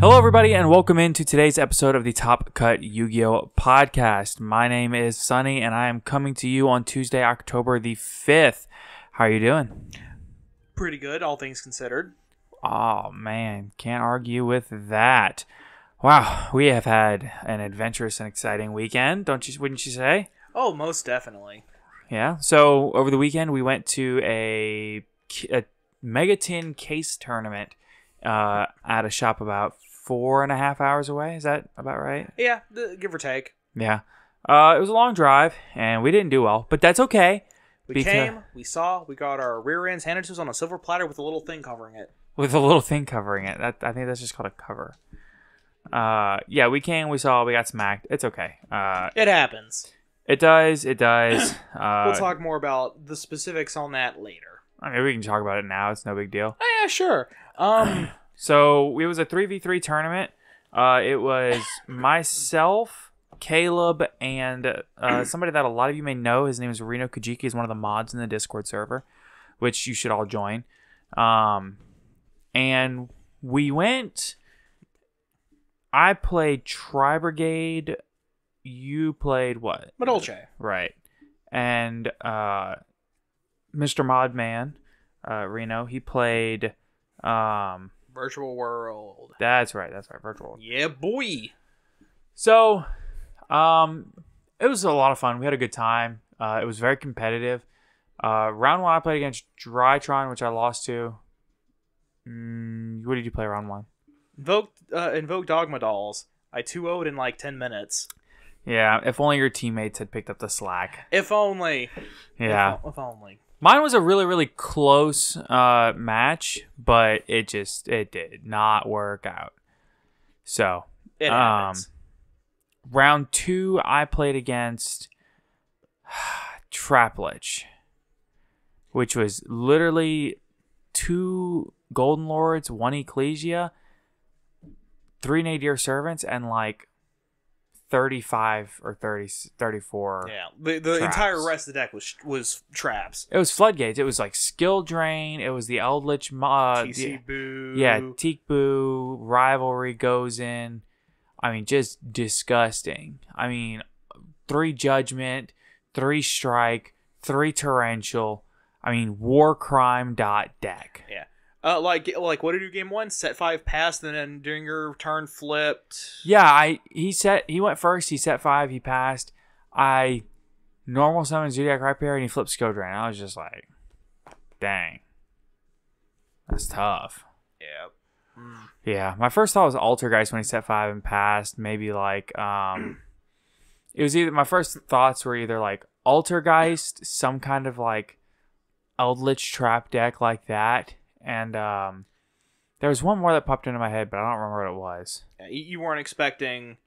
Hello, everybody, and welcome into today's episode of the Top Cut Yu-Gi-Oh! Podcast. My name is Sunny, and I am coming to you on Tuesday, October the 5th. How are you doing? Pretty good, all things considered. Oh, man, can't argue with that. Wow, we have had an adventurous and exciting weekend, wouldn't you say? Oh, most definitely. Yeah, so over the weekend, we went to a Megatin case tournament at a shop about 4.5 hours away. Is that about right? Yeah, give or take. Yeah. It was a long drive, and we didn't do well, but that's okay. We came, we saw, we got our rear ends handed to us on a silver platter with a little thing covering it. With a little thing covering it. I think that's just called a cover. Yeah, we came, we saw, we got smacked. It's okay. It happens. It does. We'll talk more about the specifics on that later. I mean, we can talk about it now. It's no big deal. Oh, yeah, sure. So it was a 3v3 tournament. It was myself, Caleb, and somebody that a lot of you may know. His name is Reno Kajiki. He's one of the mods in the Discord server, which you should all join. And we went. I played Tri-Brigade. You played what? Madolce. Right. And Mr. Modman, Reno, he played Virtual World. That's right, Virtual World. Yeah, boy. So, it was a lot of fun. We had a good time. It was very competitive. Round 1, I played against Drytron, which I lost to. What did you play round 1? Invoke Dogma Dolls. I 2-0'd in like 10 minutes. Yeah, if only your teammates had picked up the slack. If only. Yeah. If only. Mine was a really, really close match, but it did not work out. So, it happens. Round 2, I played against Traplich, which was literally 2 Golden Lords, 1 Ecclesia, 3 Nadir Servants, and like 35 or 34. Yeah, the entire rest of the deck was traps. It was floodgates. It was like skill drain. It was the Eldritch TC Boo. Yeah, Teak Boo. Rivalry goes in. I mean, just disgusting. I mean, 3 Judgment, 3 Strike, 3 Torrential. I mean, war crime deck. Yeah. Like what did you do game 1? Set 5 passed, and then during your turn flipped. Yeah, he went first, he set 5, he passed. I normal summoned Zodiac Rapier and he flipped Skill Drain. I was just like, dang. That's tough. Yeah. Yeah. My first thought was Altergeist when he set 5 and passed. Maybe like it was either my first thoughts were either like Altergeist, some kind of like Eldritch Trap deck like that. And there was one more that popped into my head, but I don't remember what it was. Yeah, you weren't expecting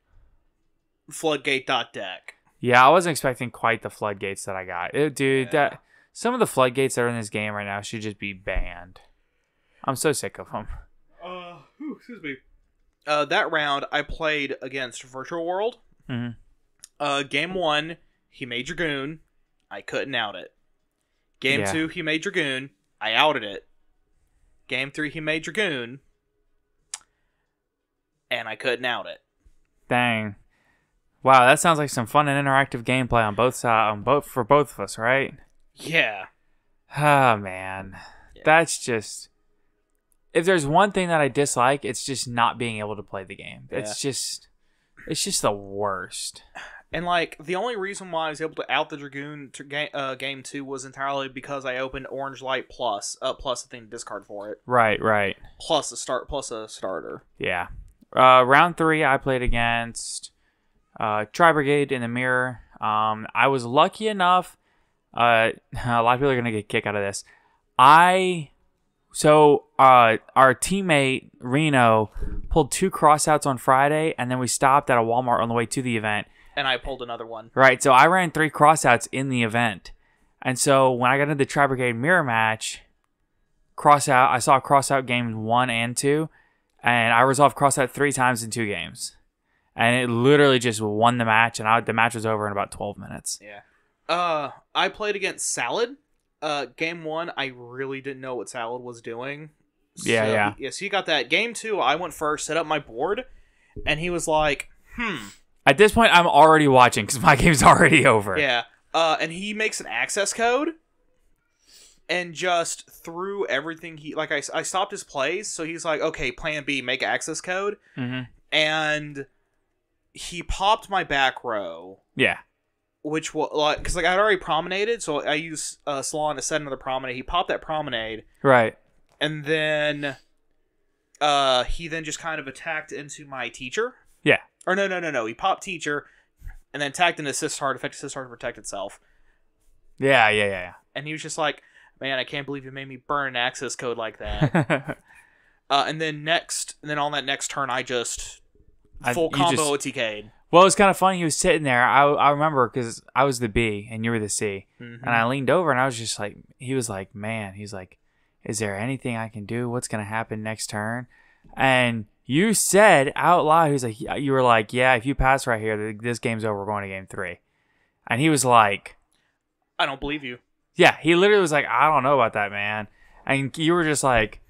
Floodgate deck. Yeah, I wasn't expecting quite the floodgates that I got. That some of the floodgates that are in this game right now should just be banned. I'm so sick of them. Excuse me. That round, I played against Virtual World. Mm-hmm. Game 1, he made Dragoon. I couldn't out it. Game 2, he made Dragoon. I outed it. Game 3, he made Dragoon, and I couldn't out it. Dang! Wow, that sounds like some fun and interactive gameplay on both sides, for both of us, right? Yeah. Oh man, That's just. If there's one thing that I dislike, it's just not being able to play the game. Yeah. It's just the worst. And, like, the only reason why I was able to out the Dragoon game 2 was entirely because I opened Orange Light plus a thing to discard for it. Right. Plus a starter. Yeah. Round 3, I played against Tri-Brigade in the mirror. I was lucky enough. A lot of people are going to get a kick out of this. Our teammate, Reno, pulled 2 crossouts on Friday, and then we stopped at a Walmart on the way to the event. And I pulled another one. Right, so I ran 3 crossouts in the event. And so when I got into the Tri-Brigade mirror match, I saw crossout games 1 and 2, and I resolved crossout 3 times in 2 games. And it literally just won the match, and the match was over in about 12 minutes. Yeah. I played against Salad. Game 1, I really didn't know what Salad was doing. So he got that. Game 2, I went first, set up my board, and he was like, At this point, I'm already watching because my game's already over. Yeah. And he makes an access code and just threw everything I stopped his plays, so he's like, okay, plan B, make access code. Mm-hmm. And he popped my back row. Yeah. Which was, because I'd already promenaded, so I used Salon to set another promenade. He popped that promenade. Right. And then he then just kind of attacked into my teacher. Yeah. Or no. He popped teacher and then attacked an assist hard, effect assist hard to protect itself. Yeah. And he was just like, man, I can't believe you made me burn an access code like that. And then on that next turn, I just full combo OTK'd. Well, it was kind of funny. He was sitting there. I remember because I was the B and you were the C. Mm-hmm. And I leaned over and I was just like, he was like, man, he's like, is there anything I can do? What's going to happen next turn? And you said out loud, you were like, yeah, if you pass right here, this game's over. We're going to game 3. And he was like, I don't believe you. Yeah, he literally was like, I don't know about that, man. And you were just like,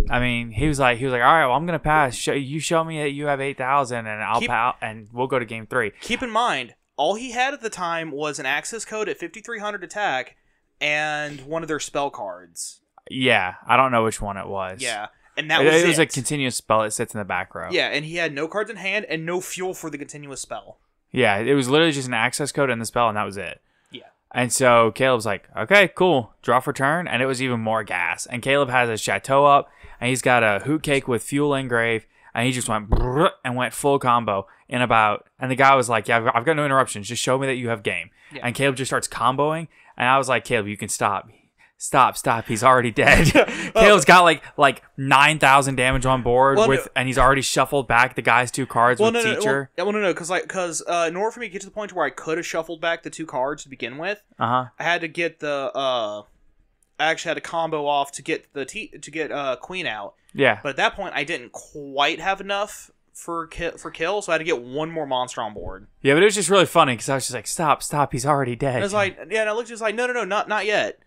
I mean, he was like, all right, well, I'm gonna pass. You show me that you have 8,000, and I'll pass, and we'll go to game 3. Keep in mind, all he had at the time was an access code at 5,300 attack and one of their spell cards. Yeah, I don't know which one it was. Yeah, and that was it. It was a continuous spell that sits in the back row. Yeah, and he had no cards in hand and no fuel for the continuous spell. Yeah, it was literally just an access code and the spell, and that was it. Yeah. And so Caleb's like, okay, cool, draw for turn, and it was even more gas. And Caleb has a chateau up, and he's got a hoot cake with fuel engrave, and he just went and went full combo in about. And the guy was like, yeah, I've got no interruptions. Just show me that you have game. Yeah. And Caleb just starts comboing, and I was like, Caleb, you can stop. Stop. He's already dead. Caleb's got like 9,000 damage on board and he's already shuffled back the guy's 2 cards with teacher. No, because in order for me to get to the point where I could have shuffled back the 2 cards to begin with, I had to get I actually had to combo off to get Queen out. Yeah. But at that point, I didn't quite have enough for kill, so I had to get one more monster on board. Yeah, but it was just really funny because I was just like, stop, he's already dead. And I was like, yeah, and I looked just like, no, not yet.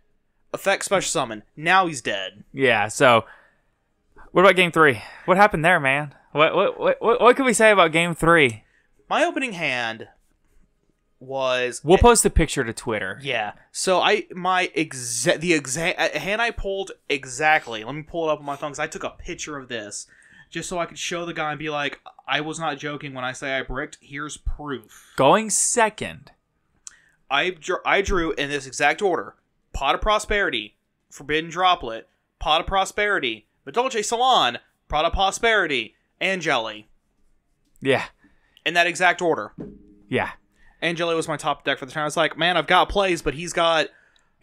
Effect special summon. Now he's dead. Yeah. So, what about game 3? What happened there, man? What can we say about game 3? My opening hand was. We'll post a picture to Twitter. Yeah. So the exact hand I pulled exactly. Let me pull it up on my phone because I took a picture of this just so I could show the guy and be like, I was not joking when I say I bricked. Here's proof. Going second. I drew in this exact order. Pot of Prosperity, Forbidden Droplet, Pot of Prosperity, Dolce Salon, Pot of Prosperity, and Jelly. Yeah. In that exact order. Yeah. And Jelly was my top deck for the turn. I was like, man, I've got plays, but he's got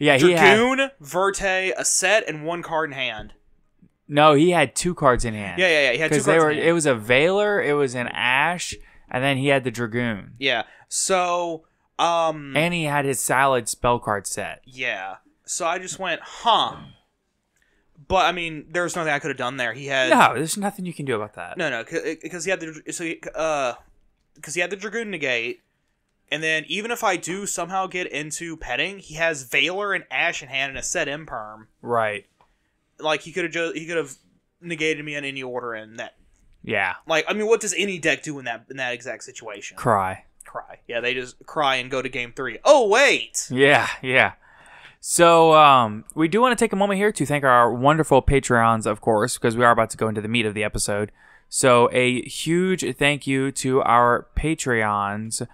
Dragoon, Verte, a set, and 1 card in hand. No, he had 2 cards in hand. Yeah. He had 2 cards in hand. It was a Veiler, it was an Ash, and then he had the Dragoon. Yeah. So... and he had his Salad spell card set. Yeah. So I just went, huh. But, I mean, there was nothing I could have done there. No, there's nothing you can do about that. No, because he had the Dragoon negate, and then even if I do somehow get into petting, he has Veiler and Ash in hand and a set imperm. Right. Like, he could have negated me in any order in that. Yeah. Like, I mean, what does any deck do in that exact situation? Cry. Yeah, they just cry and go to game 3. Oh, wait! Yeah. So, we do want to take a moment here to thank our wonderful Patreons, of course, because we are about to go into the meat of the episode. So, a huge thank you to our Patreons,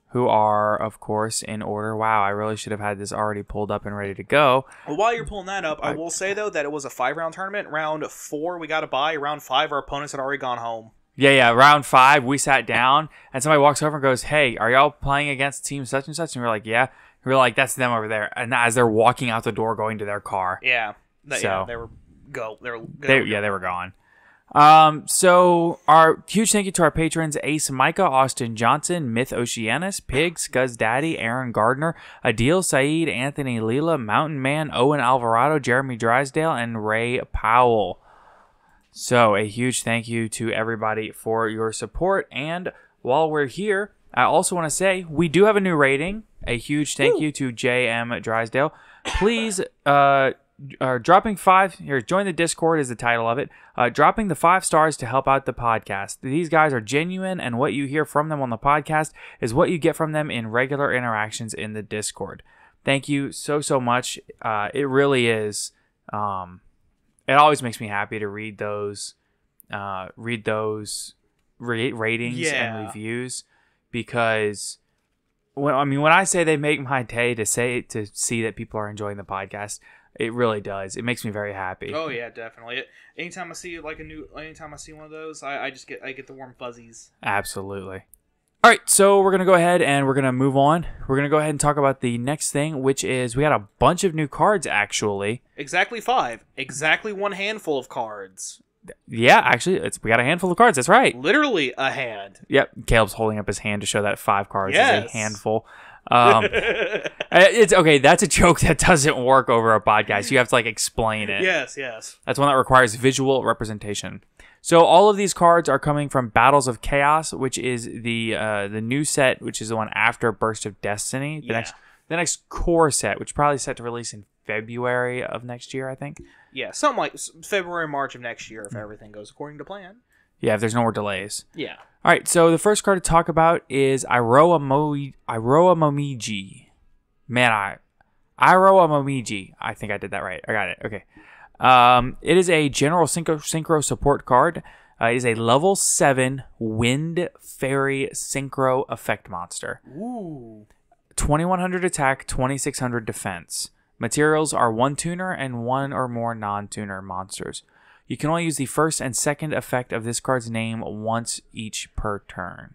who are, of course, in order. Wow, I really should have had this already pulled up and ready to go. Well, while you're pulling that up, I will say, though, that it was a 5-round tournament. Round 4, we got a bye. Round 5, our opponents had already gone home. Yeah. Round 5, we sat down, and somebody walks over and goes, hey, are y'all playing against team such and such? And we're like, yeah. We're like, that's them over there. And as they're walking out the door going to their car. Yeah. They were gone. So our huge thank you to our patrons: Ace Micah, Austin Johnson, Myth Oceanus, Pig, Scuzz Daddy, Aaron Gardner, Adil Saeed, Anthony Leela, Mountain Man, Owen Alvarado, Jeremy Drysdale, and Ray Powell. So a huge thank you to everybody for your support. And while we're here, I also want to say we do have a new rating. A huge thank you to J.M. Drysdale. Please dropping 5 here. Join the Discord is the title of it. Dropping the 5 stars to help out the podcast. These guys are genuine, and what you hear from them on the podcast is what you get from them in regular interactions in the Discord. Thank you so much. It really is. It always makes me happy to read those ratings and reviews, because when I say they make my day to see that people are enjoying the podcast, it really does. It makes me very happy. Oh yeah, definitely. Anytime I see one of those, I get the warm fuzzies. Absolutely. All right, so we're gonna go ahead and we're gonna move on. We're gonna go ahead and talk about the next thing, which is we got a bunch of new cards actually. Exactly 5. Exactly one handful of cards. Yeah, actually, we got a handful of cards. That's right. Literally a hand. Yep, Caleb's holding up his hand to show that 5 cards is a handful. It's okay. That's a joke that doesn't work over a podcast. You have to explain it. Yes. That's one that requires visual representation. So all of these cards are coming from Battles of Chaos, which is the new set, which is the one after Burst of Destiny. The next core set, which is probably set to release in February of next year, I think. Yeah, something like February, March of next year, if everything goes according to plan. Yeah, if there's no more delays. Yeah. All right, so the first card to talk about is Iroha Momiji. Man, Iroha Momiji. I think I did that right. I got it. Okay. It is a general synchro support card. It is a level 7 Wind Fairy Synchro effect monster. Ooh. 2100 attack, 2600 defense. Materials are 1 tuner and 1 or more non-tuner monsters. You can only use the first and second effect of this card's name once each per turn.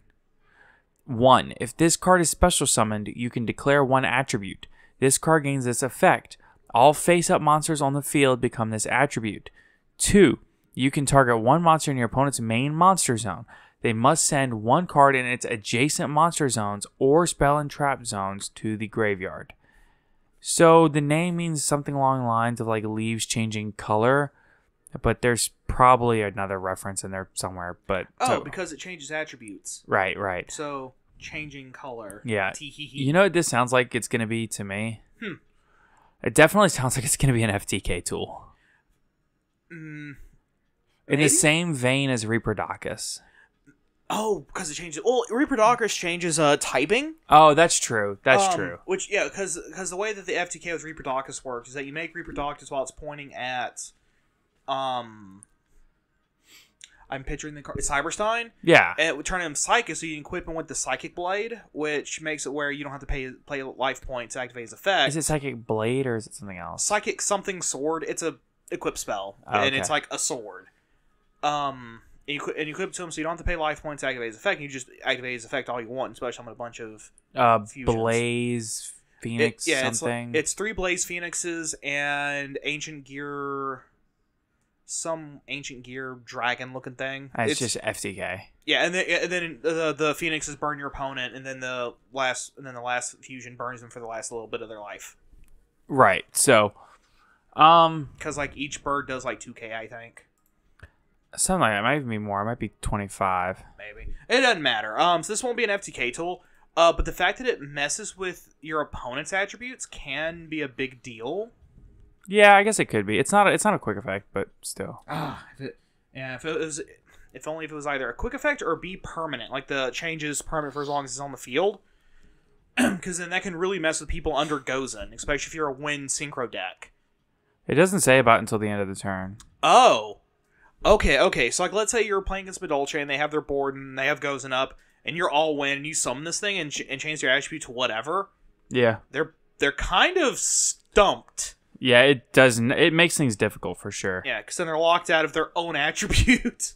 1. If this card is special summoned, you can declare 1 attribute. This card gains this effect. All face-up monsters on the field become this attribute. 2. You can target 1 monster in your opponent's main monster zone. They must send 1 card in its adjacent monster zones or spell and trap zones to the graveyard. So the name means something along the lines of leaves changing color, but there's probably another reference in there somewhere. But because it changes attributes. Right. So changing color. Yeah. You know what this sounds like it's gonna be to me? It definitely sounds like it's gonna be an FTK tool. In the same vein as Reaper-Docus. Oh, because it changes. Well, Reaper-Docus changes typing. Oh, that's true. That's true. Which, yeah, because the way that the FTK with Reaper-Docus works is that you make Reaper-Docus while it's pointing at, I'm picturing the card. It's Cyberstein. Yeah. And it would turn him Psychic, so you can equip him with the Psychic Blade, which makes it where you don't have to play life point to activate his effect. Is it Psychic Blade or is it something else? Psychic something sword. It's a equip spell, and it's like a sword. And you equip it to him, so you don't have to pay life points to activate his effect. You just activate his effect all you want, especially on a bunch of Blaze Phoenix something. It's 3 Blaze Phoenixes and Ancient Gear, some Ancient Gear dragon looking thing. It's just FTK. Yeah, and then the Phoenixes burn your opponent, and then the last fusion burns them for the last little bit of their life. Right. So, because each bird does 2k, I think. Something like that. It might even be more. It might be 25. Maybe. It doesn't matter. So this won't be an FTK tool. But the fact that it messes with your opponent's attributes can be a big deal. Yeah, I guess it could be. It's not a quick effect, but still. If only if it was either a quick effect or be permanent. Like the change is permanent for as long as it's on the field. Because then that can really mess with people under Gozen, especially if you're a Wind Synchro deck. It doesn't say about until the end of the turn. Oh. Okay. So, let's say you're playing against Madolche and they have their board and they have Gozen up, and you're all win and you summon this thing and change their attribute to whatever. Yeah. They're kind of stumped. Yeah, it doesn't. It makes things difficult for sure. Yeah, because then they're locked out of their own attribute.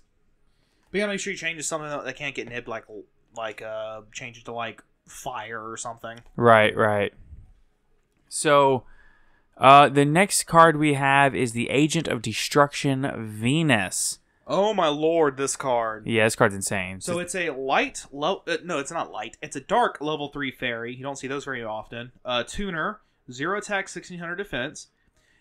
But you gotta make sure you change to something that can't get nibbed, change it to fire or something. Right. So. The next card we have is the Agent of Destruction, Venus. Oh my lord, this card. Yeah, this card's insane. So it's a light, no, it's not light. It's a dark level 3 fairy. You don't see those very often. Tuner, 0 attack, 1600 defense.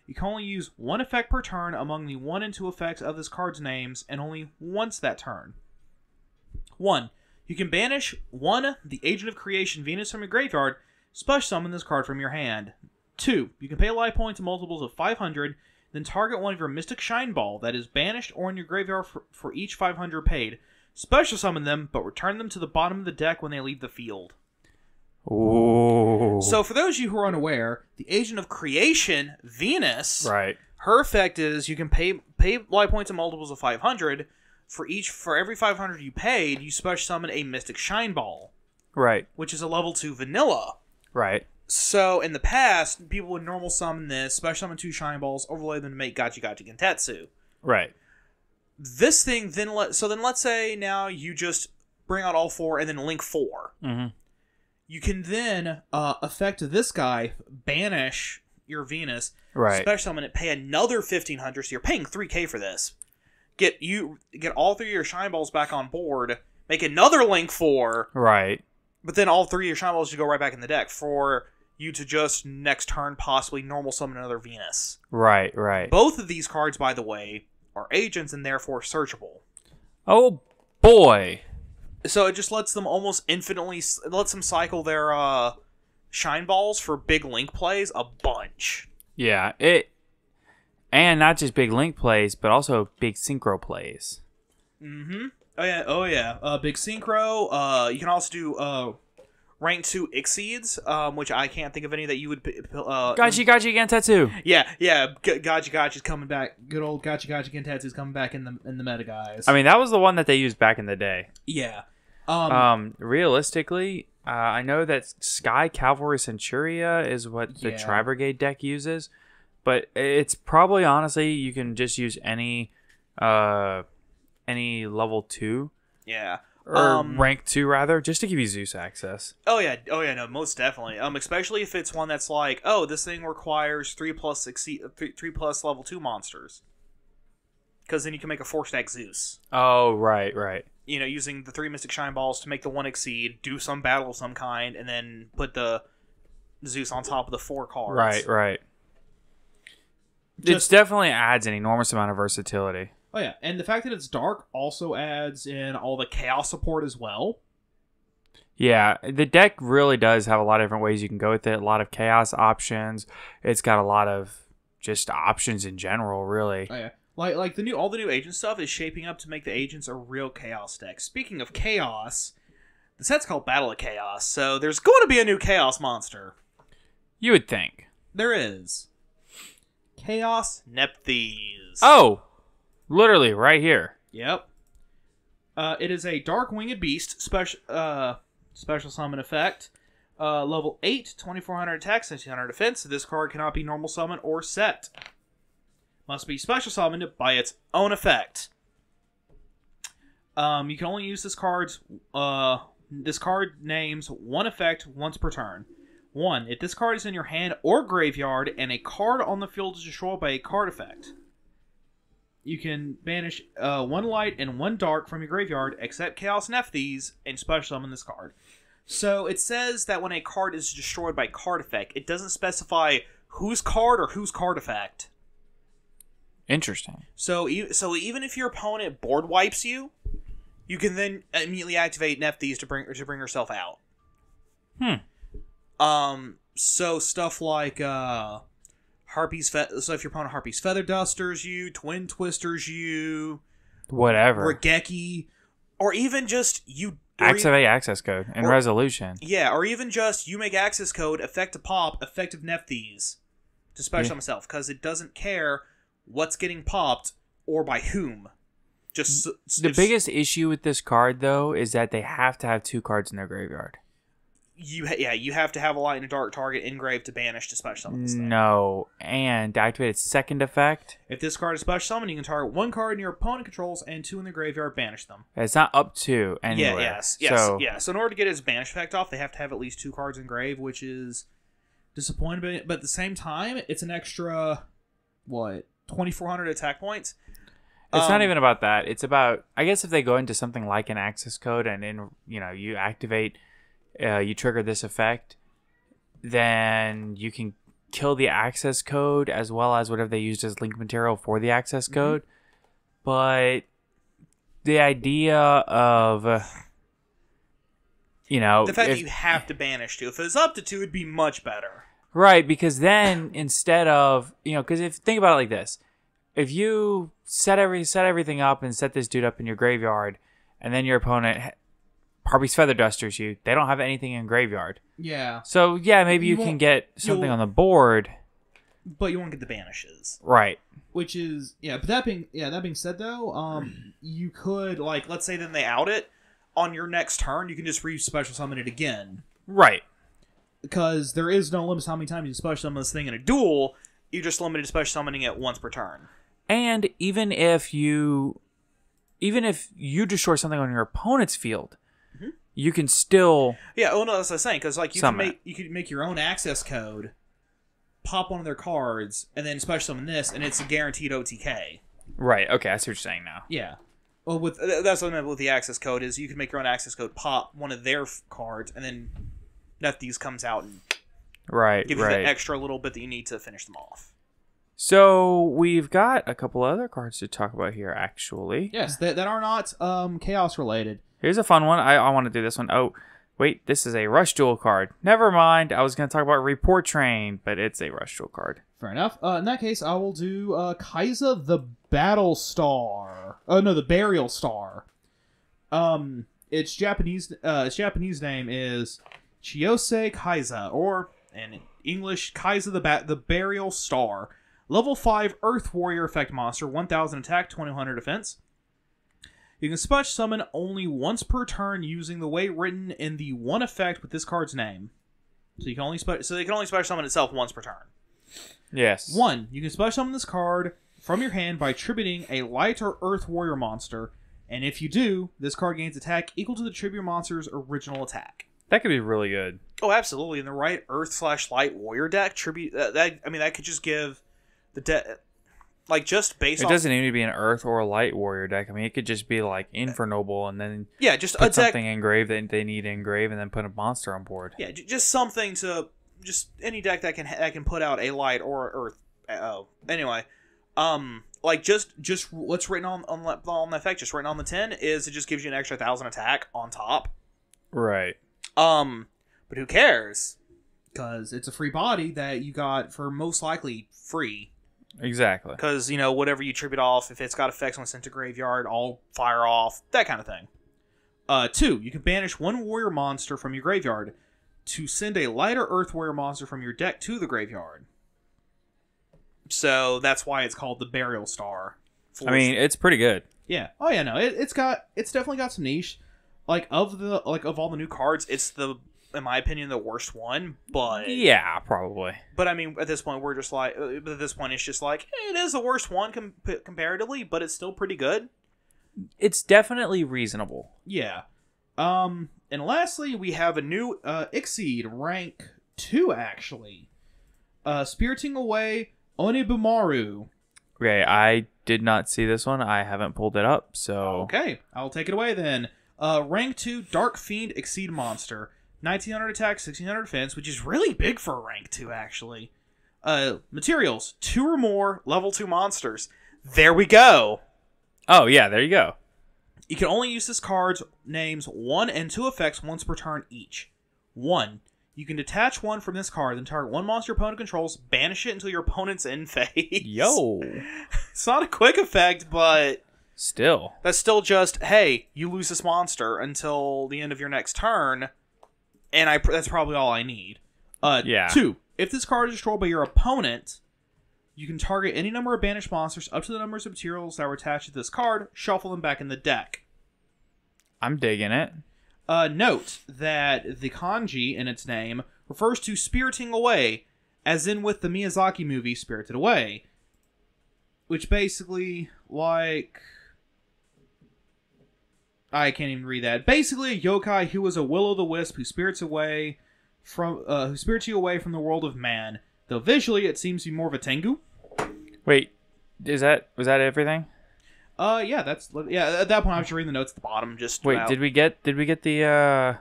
You can only use 1 effect per turn among the 1 and 2 effects of this card's names, and only once that turn. 1. You can banish 1, the Agent of Creation, Venus, from your graveyard. Special summon this card from your hand. 2. You can pay life points in multiples of 500, then target one of your Mystic Shine Ball that is banished or in your graveyard for each 500 paid. Special summon them, but return them to the bottom of the deck when they leave the field. Ooh. So for those of you who are unaware, the Agent of Creation, Venus, Right. her effect is you can pay life points in multiples of 500. For every 500 you paid, you special summon a Mystic Shine Ball. Right. Which is a level 2 vanilla. Right. So, in the past, people would normal summon this, special summon 2 Shine Balls, overlay them to make Gachi Gachi Gentetsu. Right. This thing then let's say now you just bring out all 4 and then link 4. Mm-hmm. You can then affect this guy, banish your Venus, Right. special summon it, pay another 1,500, so you're paying 3K for this. Get all 3 of your Shine Balls back on board, make another link 4. Right. But then all 3 of your Shine Balls should go right back in the deck for you to just next turn possibly normal summon another Venus. Right. Right. Both of these cards, by the way, are agents and therefore searchable. Oh boy. So it just lets them almost infinitely lets them cycle their Shine Balls for big link plays a bunch. Yeah. And not just big link plays, but also big synchro plays. Mm-hmm. Oh yeah. Big synchro. You can also do rank 2 exceeds, which I can't think of any that you would. Gachi Gentetsu. Yeah. Gachi Gachi's coming back. Good old Gachi Gachi Gentetsu's coming back in the meta, guys. I mean, that was the one that they used back in the day. Yeah. Realistically, I know that Sky Cavalry Centuria is what the Tri-Brigade deck uses, but it's probably, honestly, you can just use any level 2. Yeah. Or rank 2, rather, just to give you Zeus access. Oh yeah, no, most definitely. Especially if it's one that's like, oh, this thing requires 3+ level 2 monsters. Because then you can make a 4-stack Zeus. Oh, right. You know, using the 3 Mystic Shine Balls to make the 1 exceed, do some battle of some kind, and then put the Zeus on top of the 4 cards. Right. It definitely adds an enormous amount of versatility. Oh yeah, and the fact that it's dark also adds in all the chaos support as well. Yeah, the deck really does have a lot of different ways you can go with it. A lot of chaos options. It's got a lot of just options in general, really. Oh yeah, like all the new agent stuff is shaping up to make the agents a real chaos deck. Speaking of chaos, the set's called Battle of Chaos, so there's going to be a new chaos monster. You would think. There is. Chaos Nephthys. Oh! Literally, right here. Yep. It is a Dark Winged Beast special summon effect. Level 8, 2400 attack, 1600 defense. So this card cannot be normal summon or set. Must be special summoned by its own effect. You can only use this card's this card names one effect once per turn. 1. If this card is in your hand or graveyard and a card on the field is destroyed by a card effect, you can banish 1 light and 1 dark from your graveyard, except Chaos Nephthys, and special summon this card. So it says that when a card is destroyed by card effect, it doesn't specify whose card or whose card effect. Interesting. So even if your opponent board wipes you, you can then immediately activate Nephthys to bring herself out. So stuff like Harpy's so if your opponent Harpy's Feather Dusters you, Twin Twisters you, whatever, Regeki, or even just you activate access code and resolution. Yeah, or even just you make access code, effect to pop, effective Nephthys to special himself, because it doesn't care what's getting popped or by whom. Just the biggest issue with this card though is that they have to have 2 cards in their graveyard. You have to have a light and a dark target engraved to banish to special summon this thing. No, and to activate its second effect. If this card is special summoned, you can target 1 card in your opponent controls and 2 in the graveyard, banish them. It's not up to anywhere. Yes. So in order to get its banish effect off, they have to have at least 2 cards engraved, which is disappointing. But at the same time, it's an extra 2,400 attack points. It's not even about that. It's about, I guess, if they go into something like an access code and then you activate. You trigger this effect, then you can kill the access code as well as whatever they used as link material for the access code. But the idea of, the fact that you have to banish 2. If it was up to 2, it'd be much better. Right, because then instead of, because if think about it like this, if you set everything up and set this dude up in your graveyard, and then your opponent Harpy's Feather Dusters you, they don't have anything in graveyard. Yeah. So yeah, maybe you can get something on the board, but you won't get the banishes. Right. Which is but that being said though, you could Let's say then they out it on your next turn, you can just special summon it again. Right. Because there is no limit to how many times you can special summon this thing in a Duel, you just limited special summoning it once per turn. And even if you destroy something on your opponent's field, you can still that's what I was saying, because you can make your own access code, pop one of their cards, and then special summon this, and it's a guaranteed OTK. Right. Okay, I see what you're saying now. Yeah. Well, that's what I meant with the access code is you can make your own access code, pop one of their cards, and then Nefthys comes out and give you that extra little bit that you need to finish them off. So we've got a couple other cards to talk about here, actually. Yes, that are not chaos related. Here's a fun one. I want to do this one. Oh, wait, this is a Rush Duel card. Never mind. I was going to talk about Report Train, but it's a Rush Duel card. Fair enough. In that case, I will do Kaiza the Battle Star. Oh no, the Burial Star. Its Japanese name is Chiyose Kaiza, or in English, Kaiza the Burial Star. Level 5 Earth Warrior effect monster, 1000 attack, 2100 defense. You can special summon only once per turn using the way written in the one effect with this card's name. So you can only special summon itself once per turn. Yes. 1. You can special summon this card from your hand by attributing a light or Earth Warrior monster, and if you do, this card gains attack equal to the tribute monster's original attack. That could be really good. Oh, absolutely. In the right Earth/Light Warrior deck, tribute that could just give the deck. Just based it off... doesn't need to be an Earth or a Light Warrior deck. I mean, it could just be like Infernoble and then just put something engraved that they need engraved and then put a monster on board. Yeah, just something to... Just any deck that can put out a Light or Earth. Anyway. Just what's written on the effect, just written on the tin, is it just gives you an extra 1000 attack on top. Right. But who cares? Because it's a free body that you got for most likely free. Exactly. Because, whatever you tribute off, if it's got effects when sent to graveyard, all fire off, that kind of thing. 2, you can banish one warrior monster from your graveyard to send a lighter Earth Warrior monster from your deck to the graveyard. So that's why it's called the Burial Star. I mean, it's pretty good. Yeah. Oh yeah, no, it's definitely got some niche. Of all the new cards, it's in my opinion, the worst one, but... Yeah, probably. But, I mean, at this point, it's just like, it is the worst one comparatively, but it's still pretty good. It's definitely reasonable. Yeah. And lastly, we have a new Exceed, rank 2, actually. Spiriting Away Onibumaru. Okay, I did not see this one. I haven't pulled it up, so... Okay, I'll take it away then. Rank 2, Dark Fiend Exceed Monster. 1900 attack, 1600 defense, which is really big for a rank 2, actually. Materials, 2 or more level 2 monsters. There we go. Oh, yeah, there you go. You can only use this card's names 1 and 2 effects once per turn each. 1. You can detach one from this card, then target one monster your opponent controls, banish it until your opponent's in phase. Yo. It's not a quick effect, but... Still. That's still just, hey, you lose this monster until the end of your next turn... And that's probably all I need. 2. If this card is destroyed by your opponent, you can target any number of banished monsters up to the numbers of materials that were attached to this card, shuffle them back in the deck. I'm digging it. Note that the kanji in its name refers to spiriting away, as in with the Miyazaki movie Spirited Away. Which basically, I can't even read that. Basically, a yokai who is a will-o'-the-wisp who spirits you away from the world of man. Though visually, it seems to be more of a tengu. Wait, was that everything? Yeah, at that point, I was just reading the notes at the bottom. Just wait, did we get the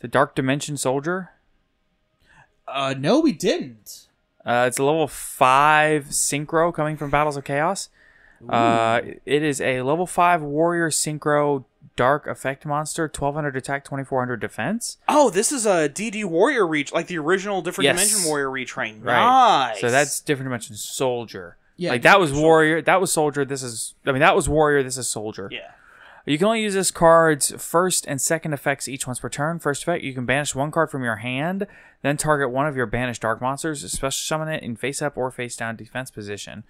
Dark Dimension Soldier? No, we didn't. It's a level 5 synchro coming from Battles of Chaos. It is a level 5 warrior synchro dark effect monster, 1200 attack, 2400 defense. Oh, this is a DD Warrior reach, like the original Different Dimension Warrior retrain. Right. Nice. So that's Different Dimension Soldier. Yeah, like that was Warrior, that was Soldier. That was Warrior. This is Soldier. Yeah. You can only use this card's first and second effects each once per turn. First effect, you can banish one card from your hand, then target one of your banished dark monsters, special summon it in face-up or face-down defense position.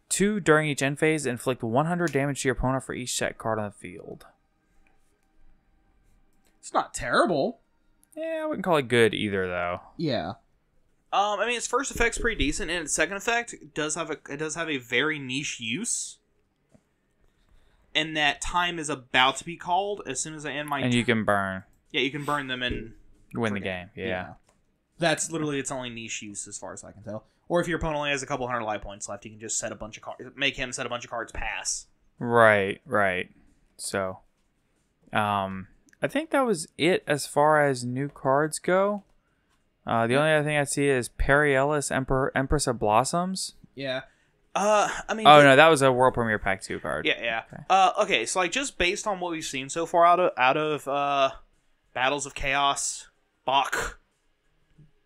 2, during each end phase, inflict 100 damage to your opponent for each set card on the field. It's not terrible. Yeah, I wouldn't call it good either, though. Yeah. I mean, its first effect's pretty decent, and its second effect does have a very niche use. And that time is about to be called as soon as I end my... And you can burn. Yeah, you can burn them and... Win the game, yeah. That's literally its only niche use as far as I can tell. Or if your opponent only has a couple hundred life points left, you can just set a bunch of cards... Make him set a bunch of cards pass. Right. So, I think that was it as far as new cards go. The only other thing I see is Periellis, Empress of Blossoms. Yeah. I mean... no, that was a World Premiere Pack 2 card. Yeah. Okay, so like just based on what we've seen so far out of Battles of Chaos, Bach.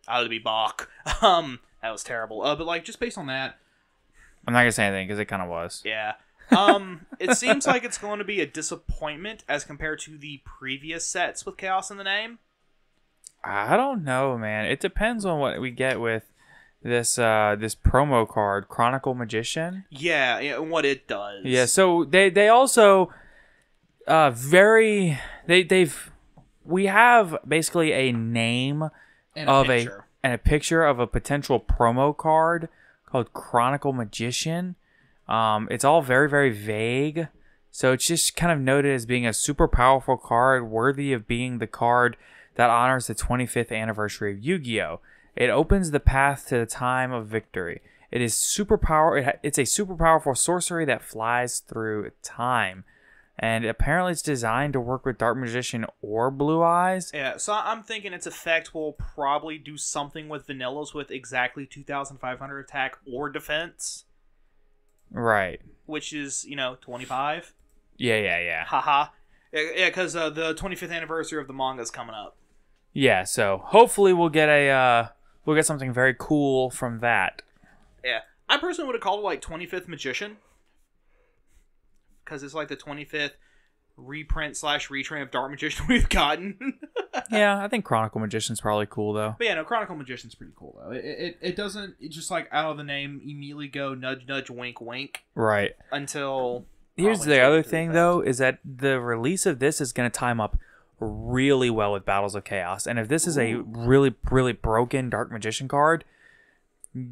Ought to be Bach. That was terrible. But like just based on that, I'm not gonna say anything because it kind of was. yeah. It seems like it's going to be a disappointment as compared to the previous sets with Chaos in the name. I don't know, man. It depends on what we get with this promo card, Chronicle Magician. Yeah, and what it does. Yeah, so they also we have basically a name And of a picture of a potential promo card called Chronicle Magician. It's all very, very vague. So it's just kind of noted as being a super powerful card worthy of being the card that honors the 25th anniversary of Yu-Gi-Oh! It opens the path to the time of victory. It's a super powerful sorcery that flies through time. And apparently it's designed to work with Dark Magician or Blue Eyes. Yeah, so I'm thinking its effect will probably do something with Vanillas with exactly 2,500 attack or defense. Right. Which is, 25. Yeah. Haha. Yeah, because the 25th anniversary of the manga is coming up. Yeah, so hopefully we'll get something very cool from that. Yeah. I personally would have called it like 25th Magician. Because it's like the 25th reprint / retrain of Dark Magician we've gotten. Yeah, I think Chronicle Magician's probably cool, though. But yeah, no, Chronicle Magician's pretty cool, though. It doesn't just like out of the name immediately go nudge nudge wink wink Right. until... Here's the other thing, though, is that the release of this is going to time up really well with Battles of Chaos. And if this is a really, really broken Dark Magician card,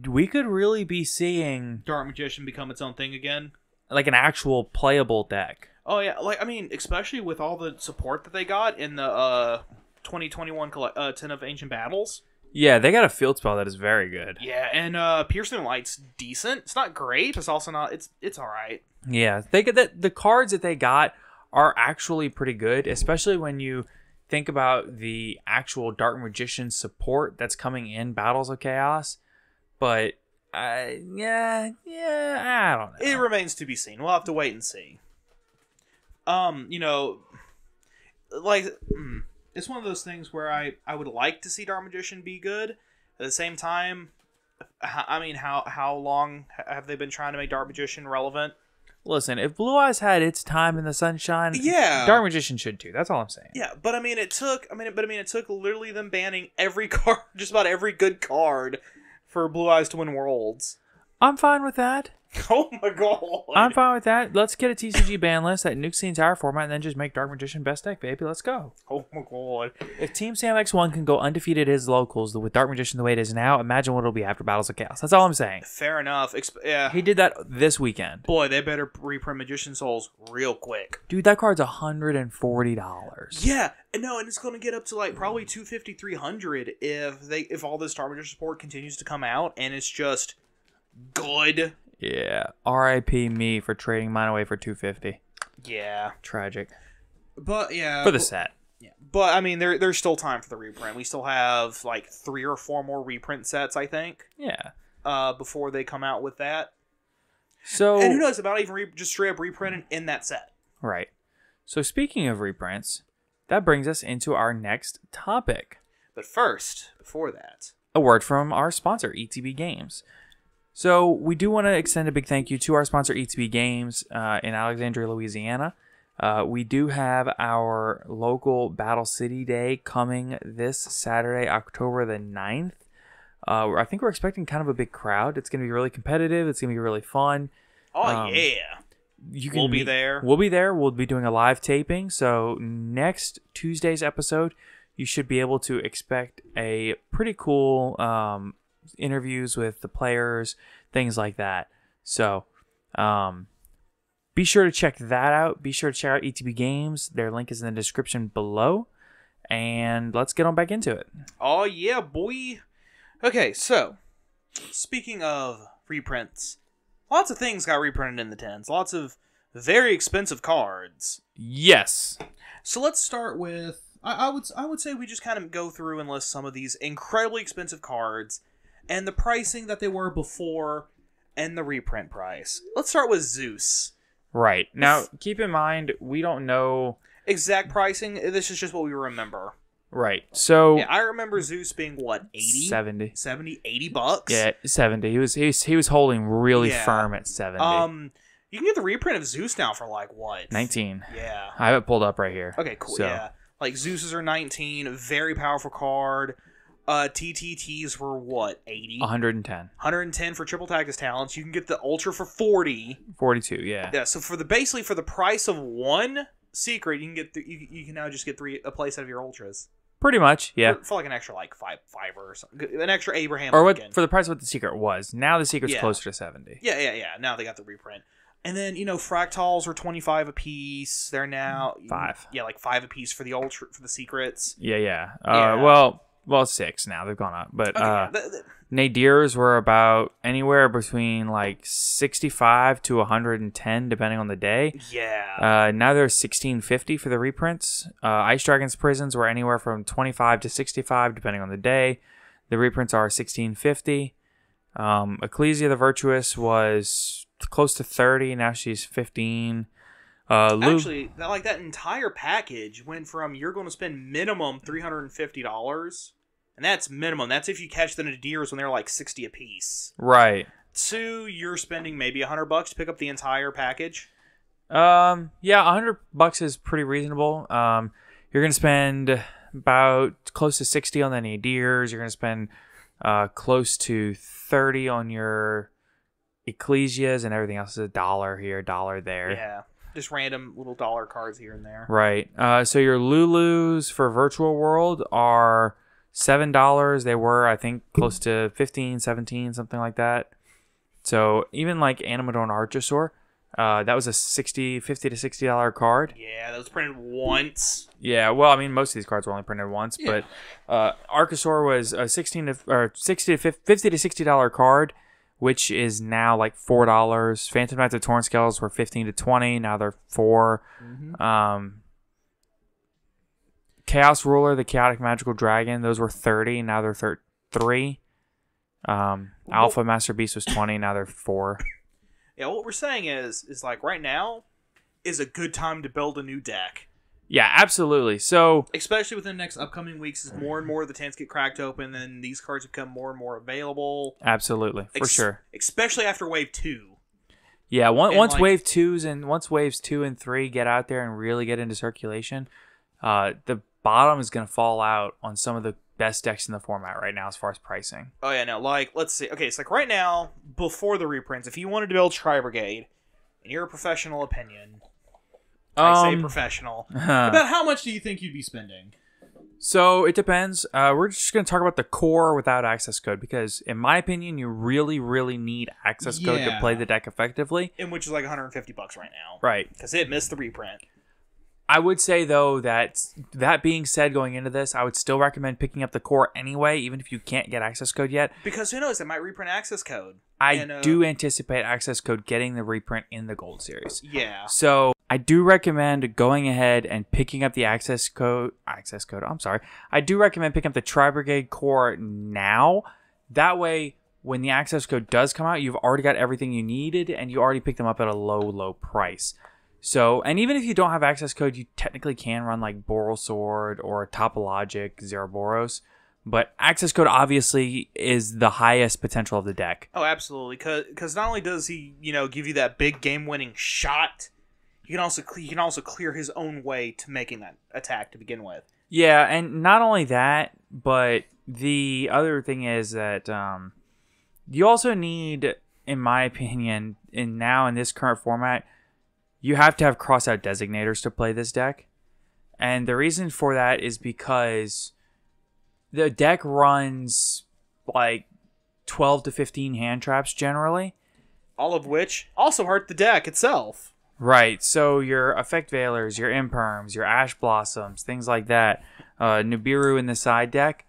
we could really be seeing... Dark Magician become its own thing again. Like an actual playable deck. Oh, yeah. Like, I mean, especially with all the support that they got in the 2021 10 of Ancient Battles. Yeah, they got a field spell that is very good. Yeah, and Piercing Light's decent. It's not great. It's also not... It's all right. Yeah, they get that the cards that they got are actually pretty good, especially when you think about the actual Dark Magician support that's coming in Battles of Chaos. But I don't know. It remains to be seen. We'll have to wait and see. It's one of those things where I would like to see Dark Magician be good. At the same time, I mean, how long have they been trying to make Dark Magician relevant? Listen, if Blue Eyes had its time in the sunshine, Dark Magician should too. That's all I'm saying. Yeah, but it took literally them banning every card, just about every good card, for Blue Eyes to win Worlds. I'm fine with that. Oh my god. I'm fine with that. Let's get a TCG ban list that nukes the entire format and then just make Dark Magician best deck, baby. Let's go. Oh my god. If Team Sam X1 can go undefeated as locals with Dark Magician the way it is now, imagine what it'll be after Battles of Chaos. That's all I'm saying. Fair enough. Yeah. He did that this weekend. Boy, they better reprint Magician Souls real quick. Dude, that card's $140. Yeah. No, and it's going to get up to like probably $250, $300 if all this Dark Magician support continues to come out and it's just good. Yeah. R.I.P. me for trading mine away for $250. Yeah. Tragic. But yeah. For the set. Yeah. But I mean, there's still time for the reprint. We still have like 3 or 4 more reprint sets, I think. Yeah. Before they come out with that. So. And who knows about even just straight up reprinting in that set. Right. So speaking of reprints, that brings us into our next topic. But first, before that, A word from our sponsor, ETB Games. So we do want to extend a big thank you to our sponsor, ETB Games, in Alexandria, Louisiana. We do have our local Battle City Day coming this Saturday, October the 9th. I think we're expecting kind of a big crowd. It's going to be really competitive. It's going to be really fun. oh yeah, we'll be there. We'll be there. We'll be doing a live taping. So next Tuesday's episode, you should be able to expect a pretty cool interviews with the players, things like that. So be sure to check that out. Be sure to check out ETB Games. Their link is in the description below. And let's get on back into it. Oh yeah, boy. Okay, so speaking of reprints, lots of things got reprinted in the tens. Lots of very expensive cards. Yes. So let's start with I would say we just kind of go through and list some of these incredibly expensive cards and the pricing that they were before and the reprint price. Let's start with Zeus. Right. Now, keep in mind, we don't know Exact pricing, this is just what we remember. Right. So Yeah, I remember Zeus being what, 80? 70. 70, 80 bucks? Yeah, 70. He was holding really Yeah. firm at 70. You can get the reprint of Zeus now for like what? 19. Yeah. I have it pulled up right here. Okay, cool. So, Yeah. Like Zeus's are 19, very powerful card. TTTs were what, 80? 110. 110 for triple tactics talents. You can get the Ultra for 40. 42, yeah. Yeah, so for basically for the price of one secret, you can get you can now just get a place out of your Ultras. Pretty much, yeah. For like an extra like five or something. An extra Abraham Or Lincoln. what for the price of what the secret was. Now the secret's Yeah. closer to 70. Yeah. Now they got the reprint. And then, fractals were 25 a piece. They're now 5. Yeah, like 5 a piece for the ultra for the secrets. Yeah. Yeah. Well, 6 now. They've gone up. But Okay, nadirs were about anywhere between like 65 to 110 depending on the day. yeah. Now they're 1650 for the reprints. Ice Dragon's prisons were anywhere from 25 to 65 depending on the day. The reprints are 1650. Ecclesia the Virtuous was close to 30. Now she's 15. Actually, that entire package went from you're going to spend minimum $350, and that's minimum. That's if you catch the nadirs when they're like 60 a piece. Right. To you're spending maybe $100 to pick up the entire package. Yeah, $100 is pretty reasonable. You're gonna spend about close to 60 on the nadirs. You're gonna spend close to 30 on your ecclesias, and everything else is $1 here, $1 there. Yeah, just random little dollar cards here and there. Right. So your Lulus for Virtual World are $7. They were, I think, close to 15, 17, something like that. So even like Animadorn Archosaur, that was a $50 to $60 card. Yeah, that was printed once. Yeah, well, I mean, most of these cards were only printed once, Yeah. but Archosaur was a $50 to $60 card, which is now like $4. Phantom Knights of Tornscales were 15 to 20. Now they're 4. Mm-hmm. Chaos Ruler, the Chaotic Magical Dragon, those were 30. Now they're 3. Alpha Master Beast was 20. Now they're 4. Yeah, what we're saying is like right now is a good time to build a new deck. Yeah, absolutely. So, Especially within the next upcoming weeks, as more and more of the tents get cracked open, then these cards become more and more available. absolutely, for sure. Especially after Wave 2. Yeah, once like- once waves 2 and 3 get out there and really get into circulation, the bottom is going to fall out on some of the best decks in the format right now as far as pricing. Oh yeah, no, like, let's see. Okay, it's like right now, before the reprints, if you wanted to build Tri Brigade, in your professional opinion, I say professional, About how much do you think you'd be spending? So it depends. We're just going to talk about the core without access code because, in my opinion, you really, really need access code to Yeah. play the deck effectively. in which is like $150 right now. Right. Because it missed the reprint. I would say, though, that being said, going into this, I would still recommend picking up the core anyway, even if you can't get access code yet. Because who knows, it might reprint access code. I do anticipate access code getting the reprint in the Gold Series. Yeah. So I do recommend going ahead and picking up the access code. I'm sorry. I do recommend picking up the Tri Brigade core now. That way, when the access code does come out, you've already got everything you needed, and you already picked them up at a low, low price. So, and even if you don't have access code, you technically can run like Boral Sword or Topologic Zeroboros. But access code obviously is the highest potential of the deck. Oh, absolutely. Because not only does he, give you that big game-winning shot, he can also clear his own way to making that attack to begin with. Yeah, and not only that, but the other thing is that you also need, in my opinion, in this current format, you have to have crossout designators to play this deck. And the reason for that is because the deck runs like 12 to 15 hand traps generally. All of which also hurt the deck itself. Right, so your Effect Veilers, your Imperms, your Ash Blossoms, things like that, Nibiru in the side deck,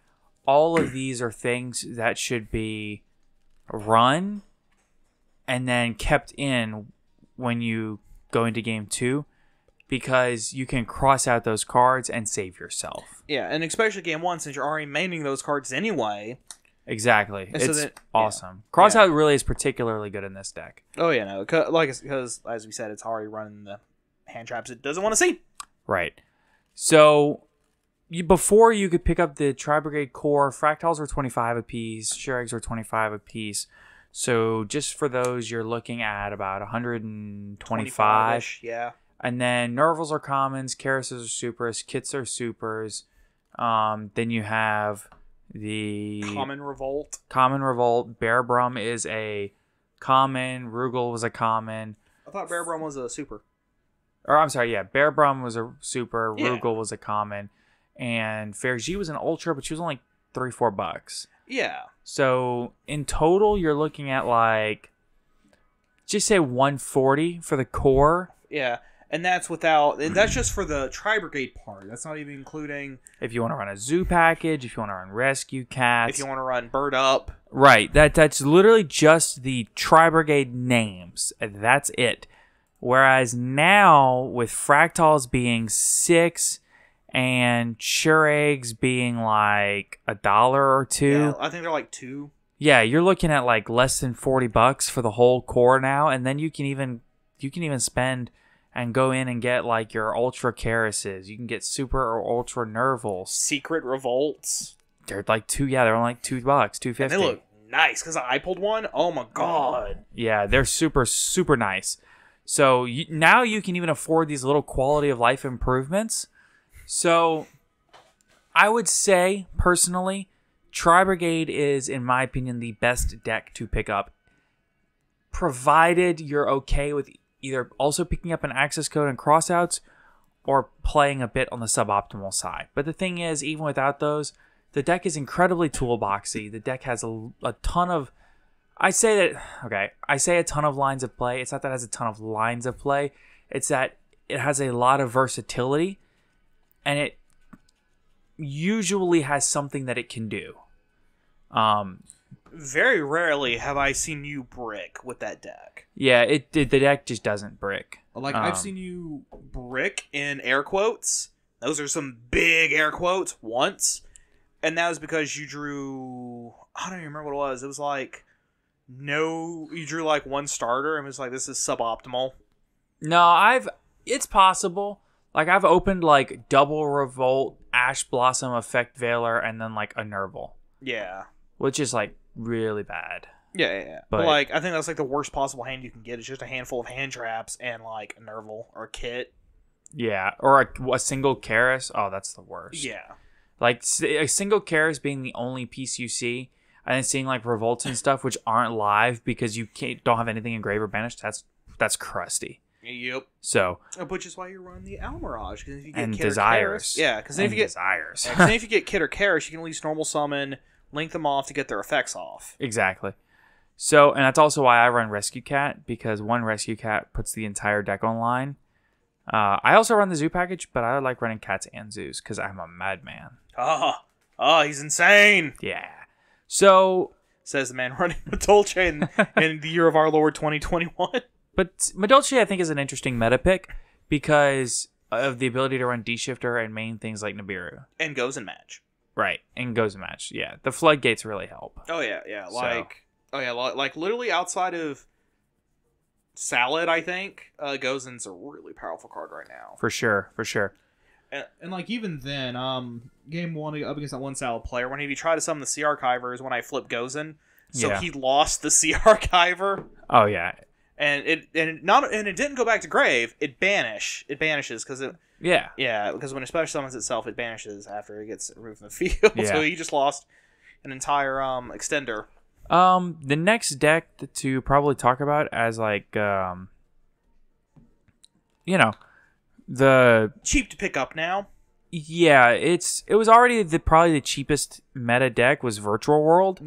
all of these are things that should be run and then kept in when you go into game 2, because you can cross out those cards and save yourself. Yeah, and especially game 1, since you're already maining those cards anyway. Exactly. And so it's then, awesome. Crossout really is particularly good in this deck. Oh, yeah, no. Because, as we said, it's already running the hand traps it doesn't want to see. Right. So, before you could pick up the Tri-Brigade Core, Fractals were 25 apiece, Sheer Eggs were 25 apiece. So, just for those, you're looking at about 125. 25-ish, yeah. And then Nervals are commons, Karases are supers, Kits are supers. Then you have the Common Revolt. Bearbrum is a common. Rugal was a common. I thought Bearbrum was a super. Or I'm sorry, yeah. Bearbrum was a super. Yeah. Rugal was a common. And Fairgy was an ultra, but she was only $3-4. Yeah. So in total, you're looking at like, just say 140 for the core. Yeah. And that's just for the Tri-Brigade part. That's not even including... If you want to run a zoo package, if you want to run rescue cats. If you want to run Bird Up. Right. That's literally just the Tri-Brigade names. That's it. Whereas now, with Fractals being 6 and Sure Eggs being like $1 or $2. Yeah, I think they're like 2. Yeah, you're looking at like less than $40 for the whole core now. And then you can even spend... and go in and get like your Ultra Karases. You can get Super or Ultra Nervals. Secret Revolts. They're like they're only like $2, $2.50. And they look nice, because I pulled one. Oh my god. Yeah, they're super, super nice. So now you can even afford these little quality of life improvements. So I would say, personally, Tri-Brigade is, in my opinion, the best deck to pick up. Provided you're okay with either also picking up an access code and crossouts or playing a bit on the suboptimal side. But the thing is, even without those, the deck is incredibly toolboxy. The deck has a ton of... I say a ton of lines of play. It's not that it has a ton of lines of play. It's that it has a lot of versatility, and it usually has something that it can do. Very rarely have I seen you brick with that deck. Yeah, the deck just doesn't brick. Like, I've seen you... Brick in air quotes. Those are some big air quotes once. And that was because you drew... I don't even remember what it was. It was like... You drew like one starter and was like, this is suboptimal. No, it's possible. Like, I've opened like double Revolt, Ash Blossom, Effect Veiler, and then like a Nerval. Yeah. Which is like really bad. Yeah. But like, I think that's like the worst possible hand you can get. It's just a handful of hand traps and like a Nerval or a Kit. Yeah, or a single Karis. Oh, that's the worst. Yeah. Like, a single Karis being the only piece you see, and then seeing like Revolts and stuff which aren't live because you don't have anything engraved or banished. That's crusty. Yep. So, which is why you run the Almirage, because if you get and Kit Desires. Or Karis, yeah, because if you get Desires, then if you get Kit or Karis, you can at least normal summon, link them off to get their effects off. Exactly. So, and that's also why I run Rescue Cat, because one Rescue Cat puts the entire deck online. I also run the Zoo package, but I like running Cats and Zoos because I'm a madman. Oh, he's insane. Yeah. So, says the man running Madolche in the year of our Lord 2021. But Madolche, I think, is an interesting meta pick because of the ability to run D-Shifter and main things like Nibiru. And goes and match. Right, and goes and match. Yeah, the floodgates really help. Oh, yeah. Like literally outside of salad, I think, Gozen's a really powerful card right now. For sure. And like even then, game 1 up against that one salad Player, when he tried to summon the Sea Archiver is when I flipped Gozen. So Yeah. he lost the Sea Archiver. Oh yeah. And it didn't go back to grave. It banishes because because when it special summons itself, it banishes after it gets removed from the field. Yeah. So he just lost an entire extender. The next deck to probably talk about as like the Cheap to pick up now. it was already probably the cheapest meta deck was Virtual World.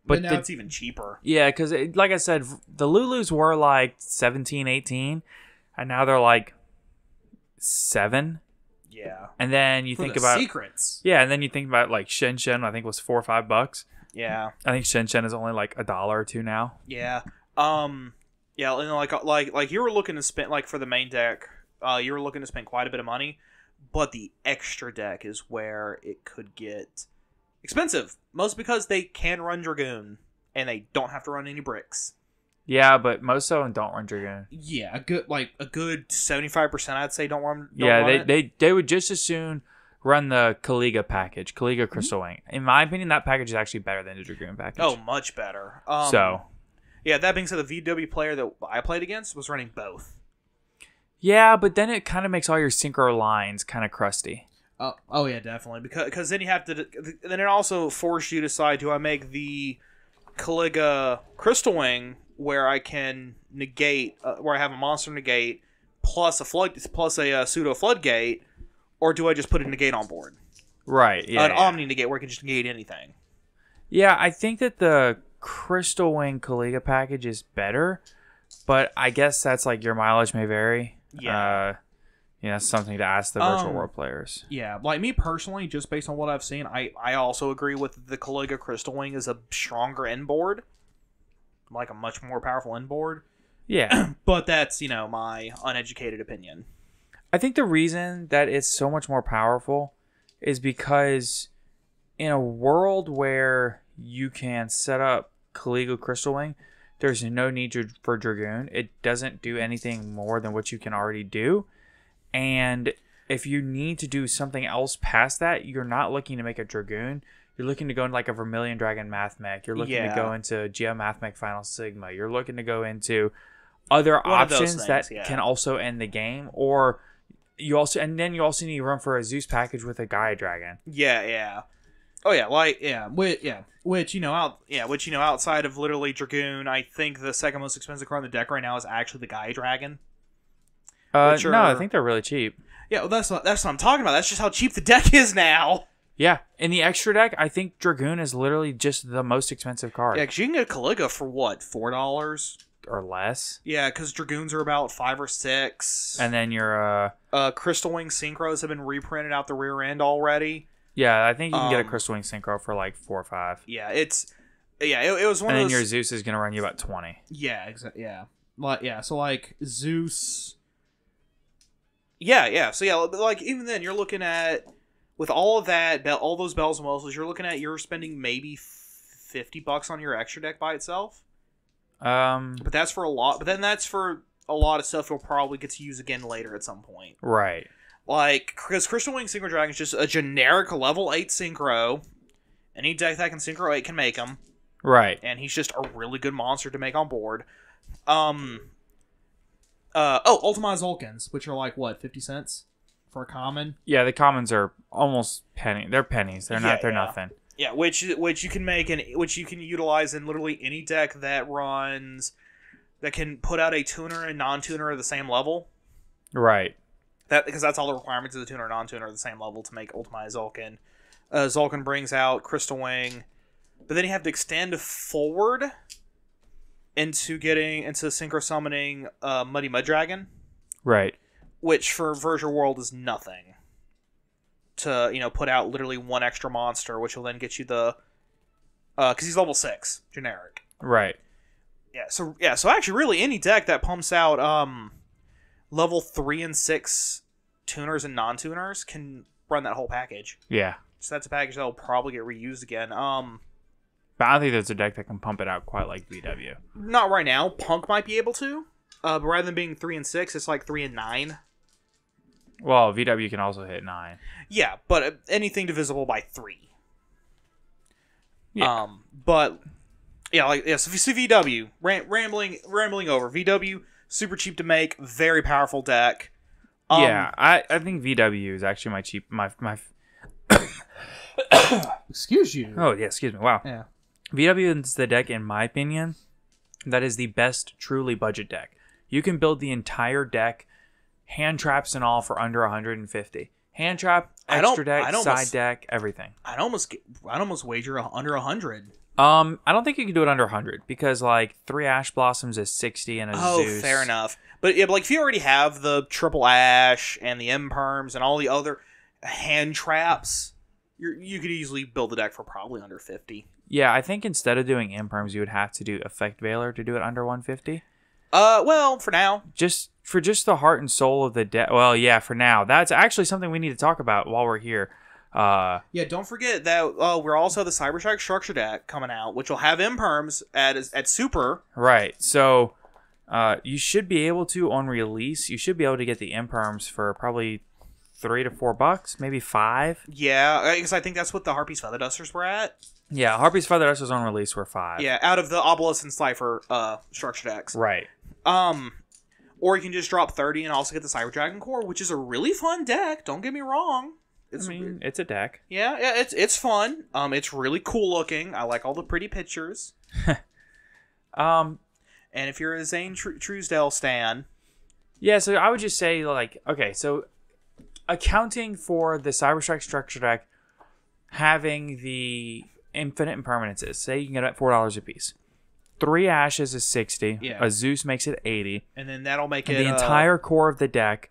But now it's even cheaper. Yeah, because like I said, the Lulus were like 17, 18, and now they're like 7. Yeah. And then you think about secrets. Yeah, and then you think about like Shen Shen, I think was $4 or $5. Yeah. I think Shen Shen is only like $1 or $2 now. Yeah. Yeah, and like you were looking to spend like for the main deck, you were looking to spend quite a bit of money, but the extra deck is where it could get expensive. Mostly because they can run Dragoon and they don't have to run any bricks. Yeah, but most of them don't run Dragoon. Yeah, a good 75% I'd say don't run. They would just as soon run the Kaliga package, Kaliga Crystal Wing. In my opinion, that package is actually better than the Dragoon package. Oh, much better. Yeah, that being said, the VW player that I played against was running both. Yeah, but then it kind of makes all your synchro lines kind of crusty. Oh yeah, definitely. Because then you have to. Then it also forces you to decide: do I make the Kaliga Crystal Wing where I can negate, where I have a monster negate plus a pseudo floodgate, or do I just put a negate on board? Right. Yeah. An Omni negate where I can just negate anything. Yeah, I think that the Crystal Wing Kaliga package is better, but I guess that's like your mileage may vary. Yeah. Something to ask the Virtual World players. Yeah, like me personally, just based on what I've seen, I also agree with the Kaliga Crystal Wing is a stronger end board, like a much more powerful end board. Yeah. But that's, my uneducated opinion. I think the reason that it's so much more powerful is because in a world where you can set up Kaliga Crystal Wing, there's no need for Dragoon. It doesn't do anything more than what you can already do. And if you need to do something else past that, you're not looking to make a Dragoon. You're looking to go into like a Vermilion Dragon Math Mech. You're looking to go into Geo Math Mech Final Sigma. You're looking to go into other options that can also end the game. Or you also need room for a Zeus package with a Gaia Dragon. Yeah. Oh yeah, which outside of literally Dragoon, I think the second most expensive card in the deck right now is actually the Gaia Dragon. No, I think they're really cheap. Yeah, well, that's what I'm talking about. That's just how cheap the deck is now. Yeah, in the extra deck, I think Dragoon is literally just the most expensive card. Yeah, because you can get Kaliga for what, $4 or less. Yeah, because Dragoons are about $5 or $6. And then your Crystal Wing Synchros have been reprinted out the rear end already. Yeah, I think you can get a Crystal Wing Synchro for like $4 or $5. Yeah, it was one and of those. And then your Zeus is going to run you about $20. Yeah, exactly. Yeah, so like Zeus. Yeah. So like even then, you're looking at with all of that, all those bells and whistles, you're spending maybe $50 on your extra deck by itself. But that's for a lot. But then that's for a lot of stuff you'll probably get to use again later at some point. Right. Like, because Crystal Wing Synchro Dragon is just a generic level 8 Synchro. Any deck that can Synchro 8 can make him. Right. And he's just a really good monster to make on board. Ultimate Zulkins, which are like, what, 50 cents for a common? Yeah, the commons are almost penny. They're pennies. They're nothing. Yeah, which you can make which you can utilize in literally any deck that can put out a tuner and non-tuner at the same level. Right. Because that's all the requirements of the tuner and non-tuner are the same level to make Ultimate Zulkin. Zulkin brings out Crystal Wing, but then you have to extend forward into synchro summoning Muddy Mud Dragon. Right. Which for Virtual World is nothing. To put out literally one extra monster, which will then get you the because he's level 6 generic. Right. So actually, really any deck that pumps out level 3 and 6 tuners and non-tuners can run that whole package. Yeah. So that's a package that will probably get reused again. But I don't think there's a deck that can pump it out quite like VW. Not right now. Punk might be able to. But rather than being 3 and 6, it's like 3 and 9. Well, VW can also hit 9. Yeah, but anything divisible by 3. Yeah. But yeah, so if you see VW, rambling over VW, super cheap to make, very powerful deck. Yeah, I think VW is actually my Excuse you. Oh yeah, excuse me. Wow. Yeah. VW is the deck, in my opinion, that is the best truly budget deck. You can build the entire deck, hand traps and all, for under 150. Hand trap, extra deck, side deck, everything. I'd almost wager under 100. I don't think you can do it under 100 because like 3 Ash Blossoms is 60 and a Zeus. Fair enough. But yeah, but like if you already have the triple Ash and the Imperms and all the other hand traps, you could easily build the deck for probably under 50. Yeah, I think instead of doing Imperms, you would have to do Effect Veiler to do it under 150. Well, for now. Just the heart and soul of the deck. Well, yeah, for now. That's actually something we need to talk about while we're here. Yeah, don't forget that we're also the Cyberstrike structure deck coming out, which will have Imperms at Super. Right. So, you should be able to, on release, you should be able to get the Imperms for probably $3 to $4, maybe $5. Yeah, because I think that's what the Harpy's Feather Dusters were at. Yeah, Harpy's Feather Dusters on release were $5. Yeah, out of the Obelisk and Cypher structure decks. Right. Or you can just drop 30 and also get the Cyber Dragon Core, which is a really fun deck. Don't get me wrong. It's a deck. Yeah, it's fun. It's really cool looking. I like all the pretty pictures. And if you're a Zane Truesdale stan, yeah. So I would just say, like, okay, so accounting for the Cyberstrike structure deck having the infinite impermanences, say you can get it at $4 a piece. 3 Ashes is 60. Yeah. A Zeus makes it 80. and then that'll make it The entire core of the deck,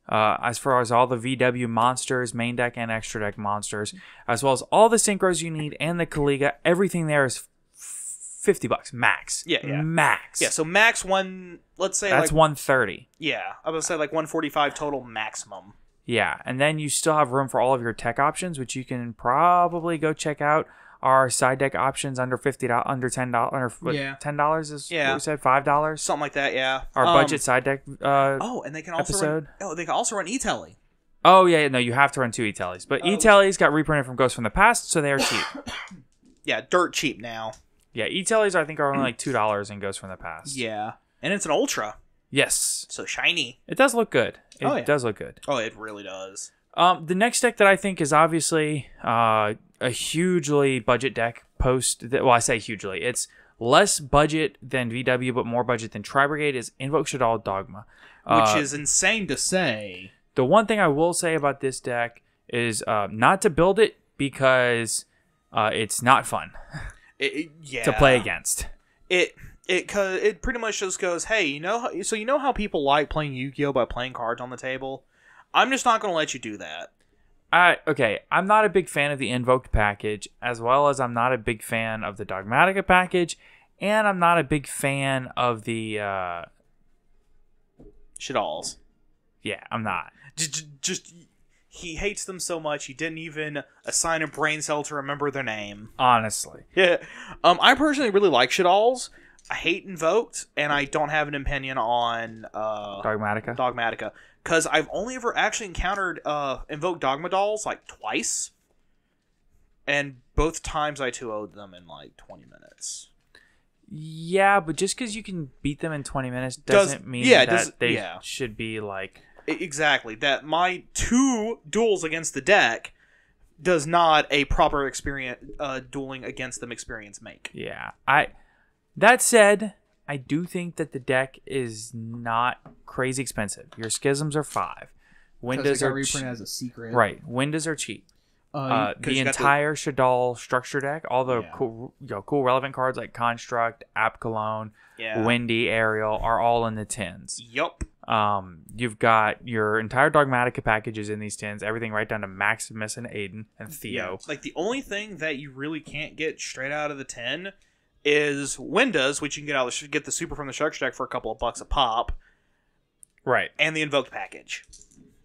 as far as all the VW monsters, main deck and extra deck monsters, as well as all the synchros you need and the Kaliga, everything there is $50 max. Yeah. Max. Yeah, so max one. Let's say That's like $130. yeah, I would say like 145 total maximum. Yeah, and then you still have room for all of your tech options, which you can probably go check out. Our side deck options under $50, under $10, under $10 is what we said, $5, something like that. Yeah, our budget side deck. And they can also episode. They can also run e-telly. Oh yeah, no, you have to run 2 e-tellies, but e-tellies got reprinted from Ghosts from the Past, so they are cheap. Yeah, dirt cheap now. Yeah, e-tellies I think are only like $2 in Ghosts from the Past. Yeah, and it's an ultra. Yes, So shiny. it does look good. It does look good. Oh, it really does. The next deck that I think is obviously a hugely budget deck well, I say hugely. It's less budget than VW, but more budget than Tri-Brigade is Invoke Shaddoll Dogma. Which is insane to say. The one thing I will say about this deck is not to build it because it's not fun to play against. It pretty much just goes, hey, you know how people like playing Yu-Gi-Oh by playing cards on the table? I'm just not going to let you do that. Okay, I'm not a big fan of the Invoked package, as well as I'm not a big fan of the Dogmatica package, and I'm not a big fan of the Shadolls. Yeah, I'm not. Just he hates them so much he didn't even assign a brain cell to remember their name. Honestly. Yeah. I personally really like Shadolls. I hate Invoked, and I don't have an opinion on Dogmatica. Because I've only ever actually encountered Invoked Dogma dolls like twice. And both times I 2-0'd them in like 20 minutes. Yeah, but just because you can beat them in 20 minutes doesn't mean that they should be like... Exactly. That my 2 duels against the deck does not a proper experience dueling against them experience make. Yeah. That said, I do think that the deck is not crazy expensive. Your schisms are $5. Windows are reprinted as a secret. Right. Windows are cheap. The entire Shaddoll structure deck, all the cool relevant cards like Construct, App Cologne, Windy, Ariel are all in the 10s. Yup. You've got your entire Dogmatica packages in these 10s, everything right down to Maximus and Aiden and Theo. Yeah. Like the only thing that you really can't get straight out of the 10 is Windows, which you can get the super from the structure deck for a couple of bucks a pop. Right. And the Invoked package.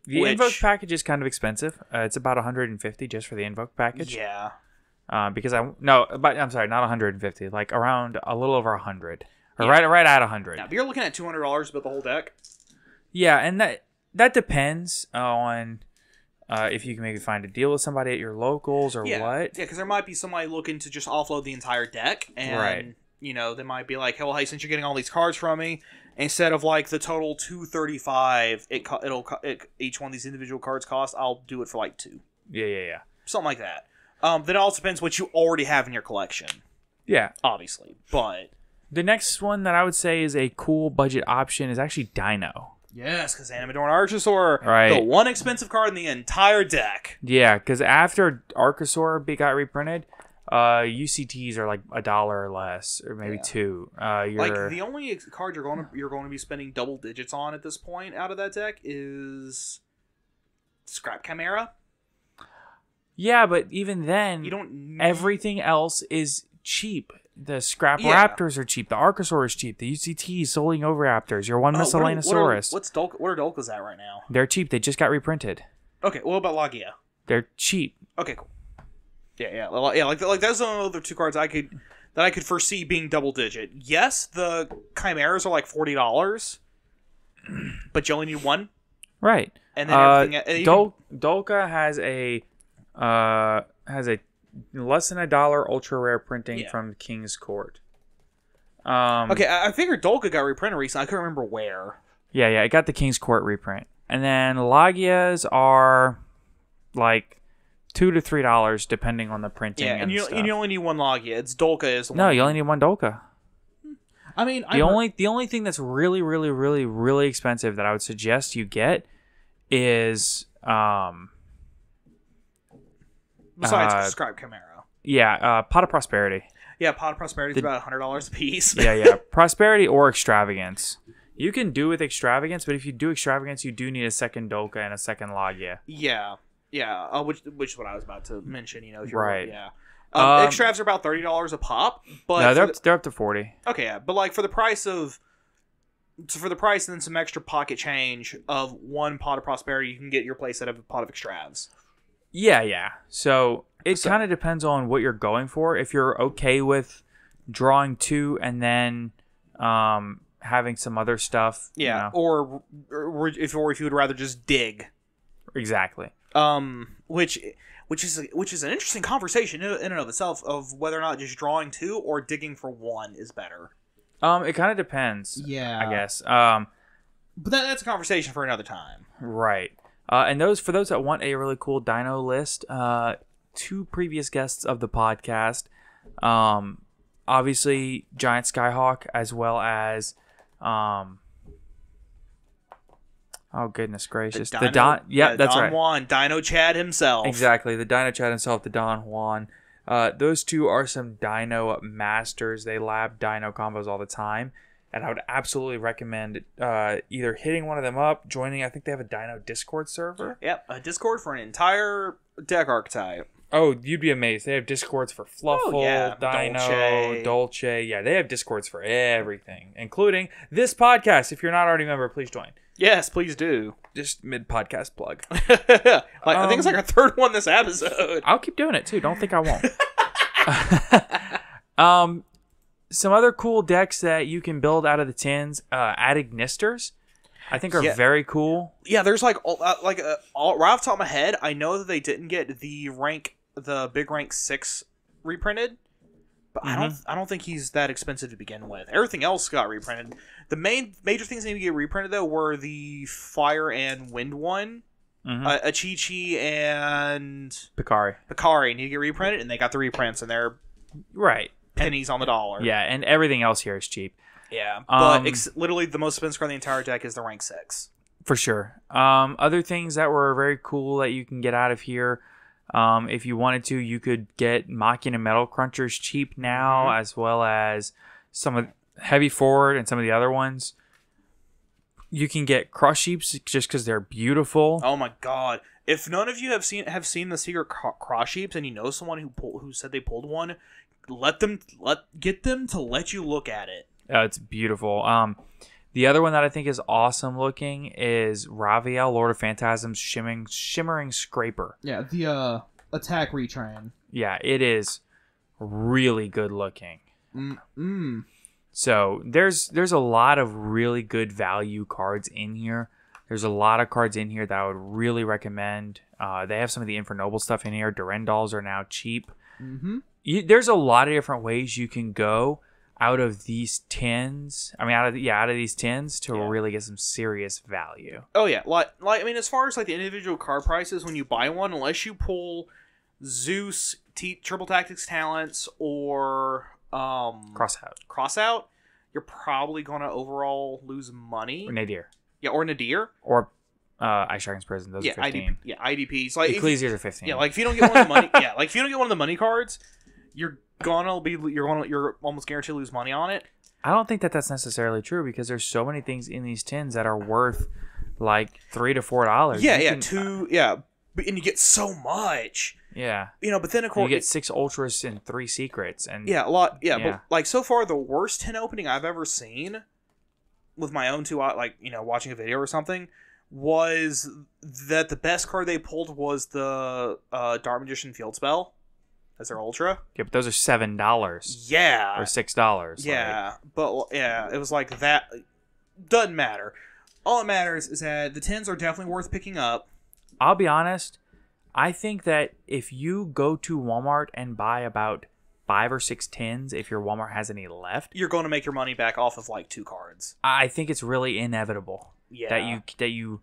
The Invoked package is kind of expensive. It's about $150 just for the Invoked package. Yeah. I'm sorry, not $150. Like around a little over $100. or right at 100. Now, but you're looking at $200 about the whole deck. Yeah, and that depends on if you can maybe find a deal with somebody at your locals or what. Yeah, because there might be somebody looking to just offload the entire deck, and Right. they might be like, hey, since you're getting all these cards from me, instead of like the total $235, each one of these individual cards cost, I'll do it for like $2. Yeah. Something like that. Then it also depends what you already have in your collection, Yeah. obviously. But The next one that I would say is a cool budget option is actually Dino. yes, because Animador and Archosaur, Right. the one expensive card in the entire deck. Yeah, because after Archosaur got reprinted, UCTs are like $1 or less, or maybe $2. Like the only card you're going to be spending double digits on at this point out of that deck is Scrap Chimera. Yeah, but even then, You don't everything else is cheap. The Scrap Yeah. Raptors are cheap. The Archosaur is cheap. The UCT Soling Overraptors. Your one Miscellaneousaurus. What are Dolkas at right now? They're cheap. They just got reprinted. Okay, what about Lagia? They're cheap. Okay, cool. Yeah. Like those are the other two cards I could foresee being double digit. Yes, the Chimeras are like $40, but you only need one. Right. And then everything. Dolka has a less than $1 ultra rare printing from King's Court. Okay, I figured Dolka got reprinted recently. I couldn't remember where. Yeah, it got the King's Court reprint. And then Lagias are like $2 to $3 depending on the printing. Yeah, and you only need one Lagia. It's Dolka is the one. No, you only need one Dolka. I mean, The only thing that's really, really, really, really expensive that I would suggest you get is besides Scrap Chimera. Pot of Prosperity. Yeah, Pot of Prosperity is about $100 a piece. Yeah. Prosperity or Extravagance. You can do with Extravagance, but if you do Extravagance, you do need a second Dolka and a second Lagia. Yeah. Which is what I was about to mention. If you're Right. Yeah. Extravs are about $30 a pop, but No, they're up to 40. Okay, yeah, but like for the price and then some extra pocket change of one Pot of Prosperity, you can get your playset of a Pot of Extravs. Yeah. So it kind of depends on what you're going for. If you're okay with drawing 2 and then having some other stuff, Yeah, or if you would rather just dig. Exactly. Which is an interesting conversation in and of itself of whether or not just drawing 2 or digging for 1 is better. It kind of depends. Yeah. I guess. But that's a conversation for another time. Right. And for those that want a really cool dino list, 2 previous guests of the podcast, obviously Giant Skyhawk, as well as, oh goodness gracious, the Don. Yeah, that's Don right. Juan, Dino Chad himself. Exactly, the Dino Chad himself, the Don Juan. Those 2 are some dino masters. They lab dino combos all the time. And I would absolutely recommend either hitting one of them up, joining. I think they have a Dino Discord server. Yep, a Discord for an entire deck archetype. Oh, you'd be amazed. They have Discords for Fluffle, Dino, Dolce. Yeah, they have Discords for everything, including this podcast. If you're not already a member, please join. Yes, please do. Just mid-podcast plug. I think it's like our third one this episode. I'll keep doing it, too. Don't think I won't. Some other cool decks that you can build out of the tins, Adignisters, I think are very cool. Yeah, there's right off the top of my head, I know that they didn't get the big rank 6 reprinted, but I don't think he's that expensive to begin with. Everything else got reprinted. The major things that need to get reprinted though were the Fire and Wind one, a Chi-Chi and Picari need to get reprinted, and they got the reprints, and they're pennies on the dollar. Yeah, and everything else here is cheap. Yeah, but literally the most expensive card in the entire deck is the rank 6. For sure. Other things that were very cool that you can get out of here, if you wanted to, you could get Machina Metal Crunchers cheap now, as well as some of Heavy Forward and some of the other ones. You can get Crush Heaps just because they're beautiful. Oh my god! If none of you have seen the secret Crush Heaps, and you know someone who said they pulled one, get them to let you look at it. It's beautiful. The other one that I think is awesome looking is Raviel, Lord of Phantasm's Shimmering Scraper. Yeah, the attack retrain. Yeah, it is really good looking. So there's a lot of really good value cards in here. There's a lot of cards in here that I would really recommend. They have some of the Infernoble stuff in here. Durendals are now cheap. Mm-hmm. There's a lot of different ways you can go out of these tins. I mean, out of these tins to really get some serious value. Oh yeah, like I mean, as far as like the individual card prices when you buy one, unless you pull Zeus Triple Tactics talents or Crossout, you're probably gonna overall lose money. Or Nadir. Yeah, or Nadir. Or Ice Dragon's Prison. Those are 15. IDPs. Like Ecclesias are 15. Yeah, like if you don't get one of the money, like if you don't get one of the money cards, you're almost guaranteed to lose money on it. I don't think that that's necessarily true because there's so many things in these tins that are worth like $3 to $4. And you get so much. Yeah. But then of course you get 6 ultras and 3 secrets and a lot. Yeah, but like so far the worst tin opening I've ever seen with my own two, like watching a video or something, was that the best card they pulled was the Dark Magician Field Spell as their ultra. Yeah, but those are $7. Yeah. Or $6. Yeah, but it was like that. Doesn't matter. All that matters is that the tins are definitely worth picking up. I'll be honest. I think that if you go to Walmart and buy about 5 or 6 tins, if your Walmart has any left, you're going to make your money back off of like 2 cards. I think it's really inevitable that you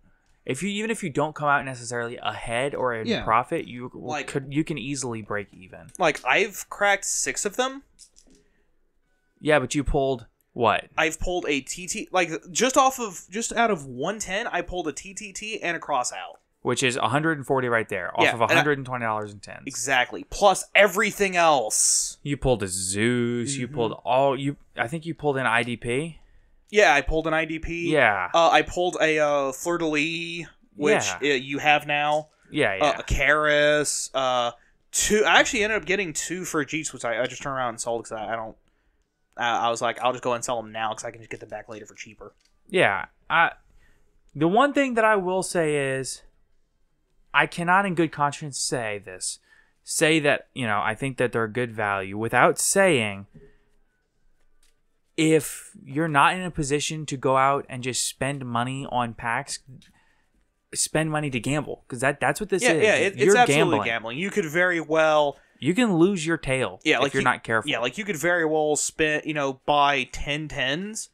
even if you don't come out necessarily ahead or in profit, you can easily break even. Like I've cracked 6 of them. Yeah, but you pulled what? I've pulled a TT, like just out of 110, I pulled a TTT and a Crossout. Which is $140 right there, off of $120 in tins. Exactly. Plus everything else. You pulled a Zeus. You pulled I think you pulled an IDP. Yeah, I pulled an IDP. Yeah. I pulled a Fleur de Lis, which you have now. Yeah. A Karis. 2. I actually ended up getting 2 for Jeets, which I just turned around and sold because I was like, I'll just go and sell them now because I can just get them back later for cheaper. Yeah. The one thing that I will say is, I cannot in good conscience say that, I think that they're good value without saying if you're not in a position to go out and just spend money on packs, spend money to gamble. Because that's what this is. Yeah, it's absolutely gambling. You could very well... You can lose your tail if you're not careful. Yeah, like you could very well spend, buy 10 tens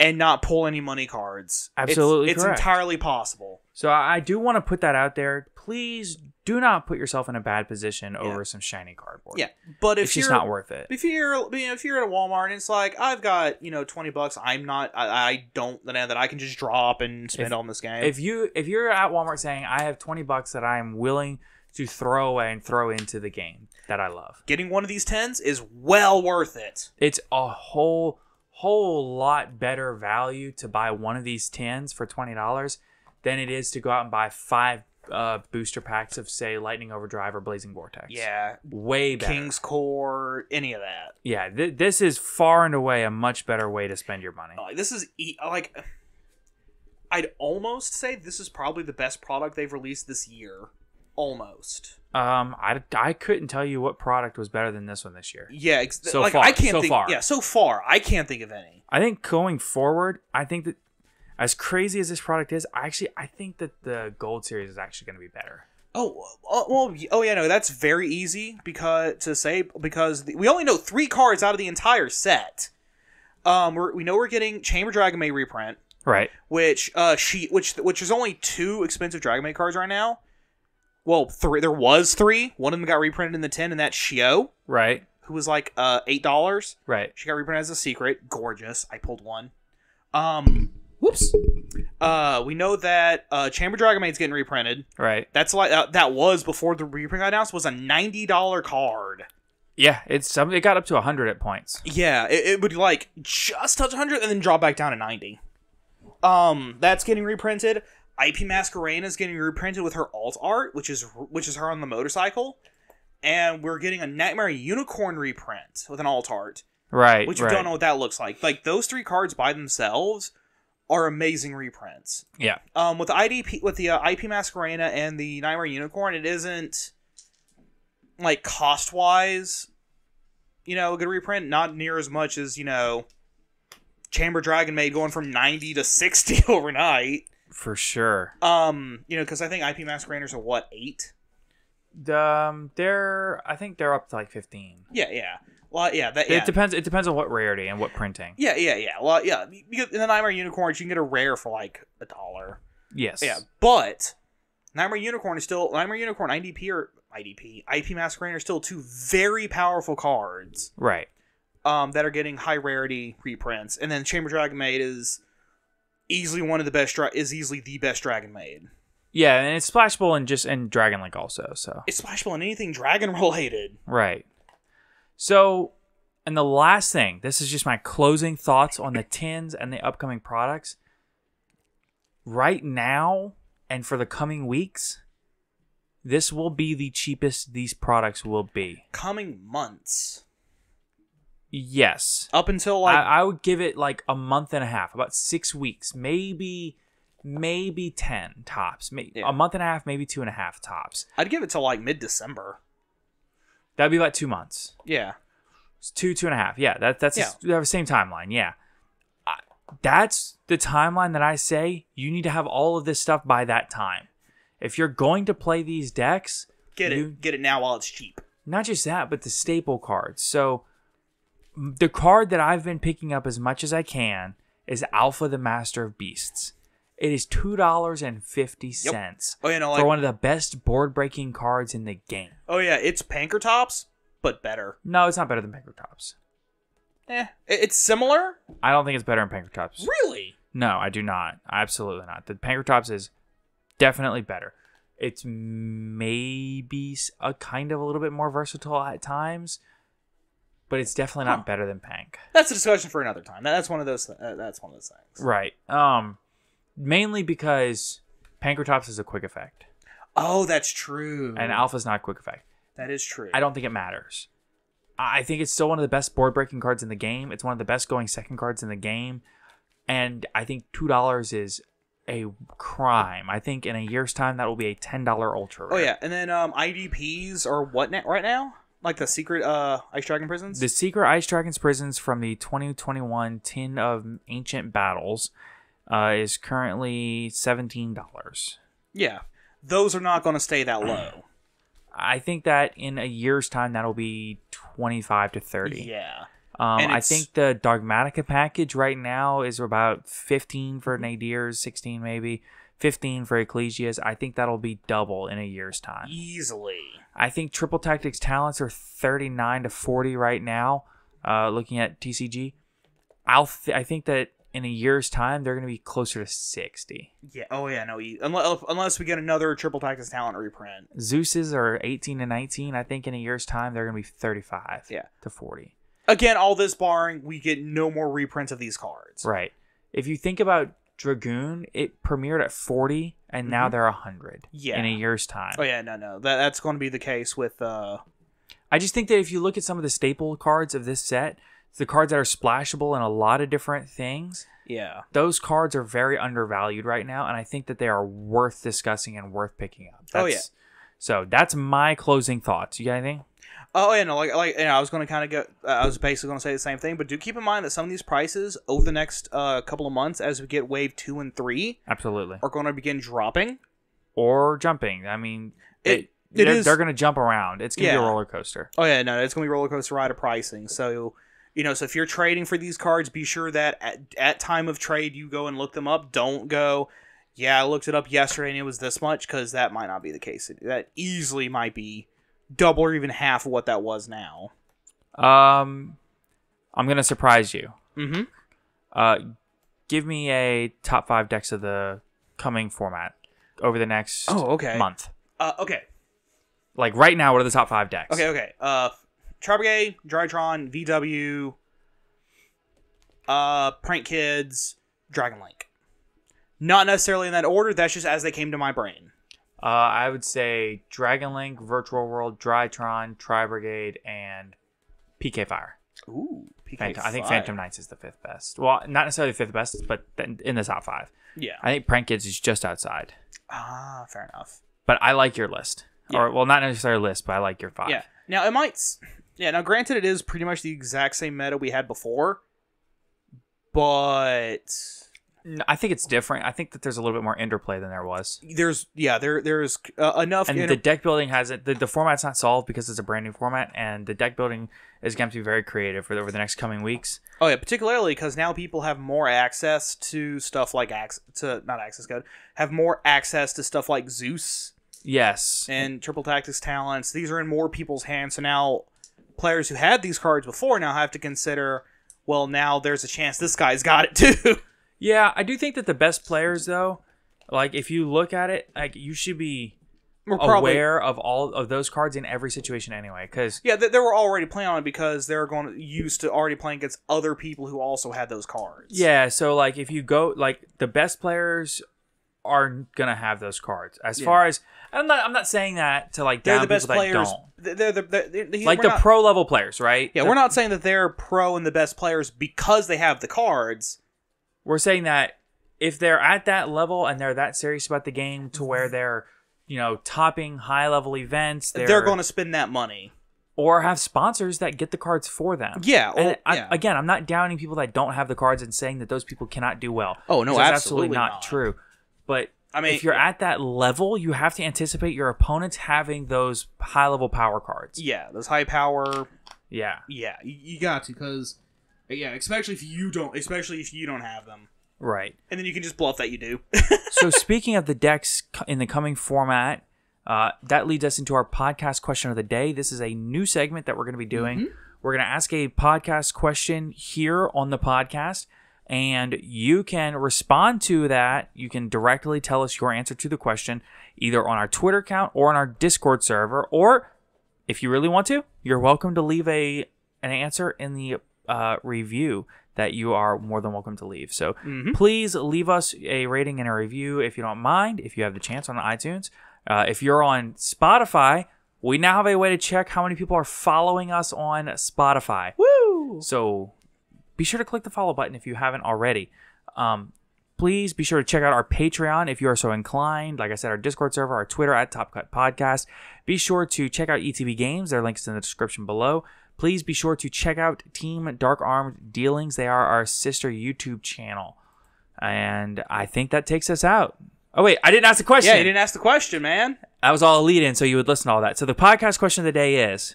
and not pull any money cards. Absolutely It's entirely possible. So I do want to put that out there. Please do not put yourself in a bad position over some shiny cardboard. Yeah, but it's just not worth it. If you're at a Walmart and it's like, I've got $20, I don't that I can just drop and spend on this game. If you're at Walmart saying I have $20 that I am willing to throw away and throw into the game that I love, getting one of these tens is well worth it. It's a whole lot better value to buy one of these tins for $20 than it is to go out and buy 5 booster packs of, say, Lightning Overdrive or Blazing Vortex. Yeah. Way better. King's Core, any of that. Yeah, this is far and away a much better way to spend your money. This is, I'd almost say this is probably the best product they've released this year. Almost. I couldn't tell you what product was better than this one this year. Yeah, so far. Yeah, so far. I can't think of any. I think going forward, I think that as crazy as this product is, I think that the Gold Series is actually going to be better. No, that's very easy because we only know 3 cards out of the entire set. We know we're getting Chamber Dragon May reprint, right? Which is only 2 expensive Dragon May cards right now. Well, 3. There was 3. One of them got reprinted in the 10, and that's Shio, right? Who was like $8, right? She got reprinted as a secret. Gorgeous. I pulled one. Whoops. We know that Chamber Dragon Maid's getting reprinted. Right. That's like that was before the reprint got announced. Was a $90 card. Yeah, it got up to 100 at points. Yeah, it would like just touch 100 and then drop back down to 90. That's getting reprinted. IP Masquerena is getting reprinted with her alt art, which is her on the motorcycle, and we're getting a Nightmare Unicorn reprint with an alt art. Right. Which we don't know what that looks like. Like those 3 cards by themselves are amazing reprints. Yeah. With the IP Masquerena and the Nightmare Unicorn, it isn't like cost wise a good reprint. Not near as much as, Chamber Dragon Maid going from 90 to 60 overnight. For sure. Because I think IP Mask Rainers are what, 8? I think they're up to like 15. Yeah. Well, yeah. It depends on what rarity and what printing. Yeah. Well, yeah. In the Nightmare Unicorns, you can get a rare for like $1. Yes. Yeah, but Nightmare Unicorn IDP or IDP, IP Masquerader are still 2 very powerful cards. Right. That are getting high rarity reprints, and then Chamber Dragon Maid is easily the best Dragon Maid. Yeah, and it's splashable and Dragon Link also. So it's splashable in anything dragon related. Right. So, and the last thing, this is just my closing thoughts on the tins and the upcoming products. Right now, and for the coming weeks, this will be the cheapest these products will be. Coming months. Yes. Up until like... I would give it like a month and a half, about 6 weeks, maybe 10 tops. A month and a half, maybe 2.5 tops. I'd give it to like mid-December. That'd be about 2 months. Yeah. It's 2.5. Yeah, that's the same timeline. Yeah. That's the timeline that I say you need to have all of this stuff by that time. If you're going to play these decks, get it now while it's cheap. Not just that, but the staple cards. So the card that I've been picking up as much as I can is Alpha the Master of Beasts. It is $2.50 Yep. for one of the best board-breaking cards in the game. Oh, yeah. It's Pankratops, but better. No, it's not better than Pankratops. It's similar? I don't think it's better than Pankratops. Really? No, I do not. Absolutely not. The Pankratops is definitely better. It's maybe a little bit more versatile at times, but it's definitely not better than Pank. That's a discussion for another time. That's one of those. That's one of those things. Right. Mainly because Pankratops is a quick effect. Oh, that's true. And Alpha's not a quick effect. That is true. I don't think it matters. I think it's still one of the best board-breaking cards in the game. It's one of the best going second cards in the game. And I think $2 is a crime. I think in a year's time, that will be a $10 ultra rare. Oh, yeah. And then IDPs are what right now? Like the secret Ice Dragon Prisons? The secret Ice Dragon's Prisons from the 2021 Tin of Ancient Battles is currently $17. Yeah. Those are not going to stay that low. I think that in a year's time, that'll be 25 to 30. Yeah. I think the Dogmatica package right now is about 15 for Nadirs, 16 maybe, 15 for Ecclesias. I think that'll be double in a year's time. Easily. I think Triple Tactics talents are 39 to 40 right now, looking at TCG. I think that in a year's time, they're going to be closer to 60. Yeah. Oh, yeah. No. Unless we get another Triple Tactics talent reprint. Zeus's are 18 to 19. I think in a year's time, they're going to be 35 to 40. Again, all this barring, we get no more reprints of these cards. Right. If you think about Dragoon, it premiered at 40, and now they're 100 in a year's time. Oh, yeah. No. That's going to be the case with... I just think that if you look at some of the staple cards of this set, the cards that are splashable in a lot of different things, those cards are very undervalued right now, and I think that they are worth discussing and worth picking up. So that's my closing thoughts. You got anything? Oh, yeah, no, I was going to kind of go... I was basically going to say the same thing, but do keep in mind that some of these prices over the next couple of months, as we get Wave 2 and 3... Absolutely. ...are going to begin dropping. Or jumping. I mean, they're going to jump around. It's going to be a roller coaster. Oh, yeah, no, it's going to be a roller coaster ride of pricing. So, so if you're trading for these cards, be sure that at time of trade, you go and look them up. Don't go, I looked it up yesterday and it was this much, because that might not be the case. That easily might be double or even half of what that was now. I'm going to surprise you. Mm-hmm. Give me a top 5 decks of the coming format over the next month. Okay. Like right now, what are the top 5 decks? Okay. Tribrigade, Drytron, VW, Prank Kids, Dragon Link. Not necessarily in that order. That's just as they came to my brain. I would say Dragon Link, Virtual World, Drytron, Tri-Brigade, and PK Fire. Ooh, PK Fire. I think Phantom Knights is the 5th best. Well, not necessarily the 5th best, but in the top 5. Yeah. I think Prank Kids is just outside. Ah, fair enough. But I like your list. Yeah. Or, well, not necessarily list, but I like your 5. Yeah. Now, it might... Yeah, now granted, it is pretty much the exact same meta we had before, but I think it's different. I think that there's a little bit more interplay than there was. there's enough. And the deck building hasn't. The format's not solved because it's a brand new format, and the deck building is going to be very creative over the next coming weeks. Oh yeah, particularly because now people have more access to stuff like have more access to stuff like Zeus. Yes, And Triple Tactics Talents. These are in more people's hands, so now players who had these cards before now have to consider, well, now there's a chance this guy's got it too. Yeah, I do think that the best players, though, like if you look at it, like you should be aware of all of those cards in every situation anyway. Because they were already playing on it because they're used to already playing against other people who also had those cards. Yeah, so like if you go, like the best players are gonna have those cards. As far as I'm not saying that to like down the best people players, that don't. they're Like the pro level players, right? Yeah, we're not saying that they're pro and the best players because they have the cards. We're saying that if they're at that level and they're that serious about the game to where they're, topping high level events, they're going to spend that money. Or have sponsors that get the cards for them. Yeah. Again, I'm not downing people that don't have the cards and saying that those people cannot do well. Oh, no, that's absolutely not true. But I mean, if you're at that level, you have to anticipate your opponents having those high level power cards. Yeah, those high power. Yeah. Yeah, You got to, because especially if you don't have them. Right. And then you can just bluff that you do. So speaking of the decks in the coming format, that leads us into our podcast question of the day. This is a new segment that we're going to be doing. Mm-hmm. We're going to ask a podcast question here on the podcast, and you can respond to that. You can directly tell us your answer to the question, either on our Twitter account or on our Discord server, or if you really want to, you're welcome to leave an answer in the review that you are more than welcome to leave. So please leave us a rating and a review if you don't mind, if you have the chance on iTunes. If you're on Spotify, we now have a way to check how many people are following us on Spotify. Woo! So be sure to click the follow button if you haven't already. Please be sure to check out our Patreon if you are so inclined. Like I said, our Discord server, our Twitter at Top Cut Podcast. Be sure to check out ETB Games. Their link's in the description below. Please be sure to check out Team Dark Armed Dealings. They are our sister YouTube channel. And I think that takes us out. Oh, wait, I didn't ask the question. Yeah, you didn't ask the question, man. That was all a lead-in, so you would listen to all that. So the podcast question of the day is,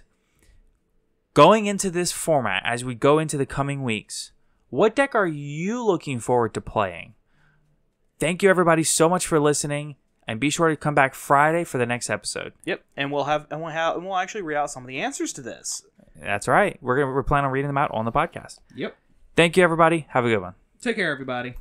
going into this format, as we go into the coming weeks, what deck are you looking forward to playing? Thank you, everybody, so much for listening. And be sure to come back Friday for the next episode. Yep, and we'll actually read out some of the answers to this. That's right. We're planning on reading them out on the podcast. Yep. Thank you, everybody. Have a good one. Take care, everybody.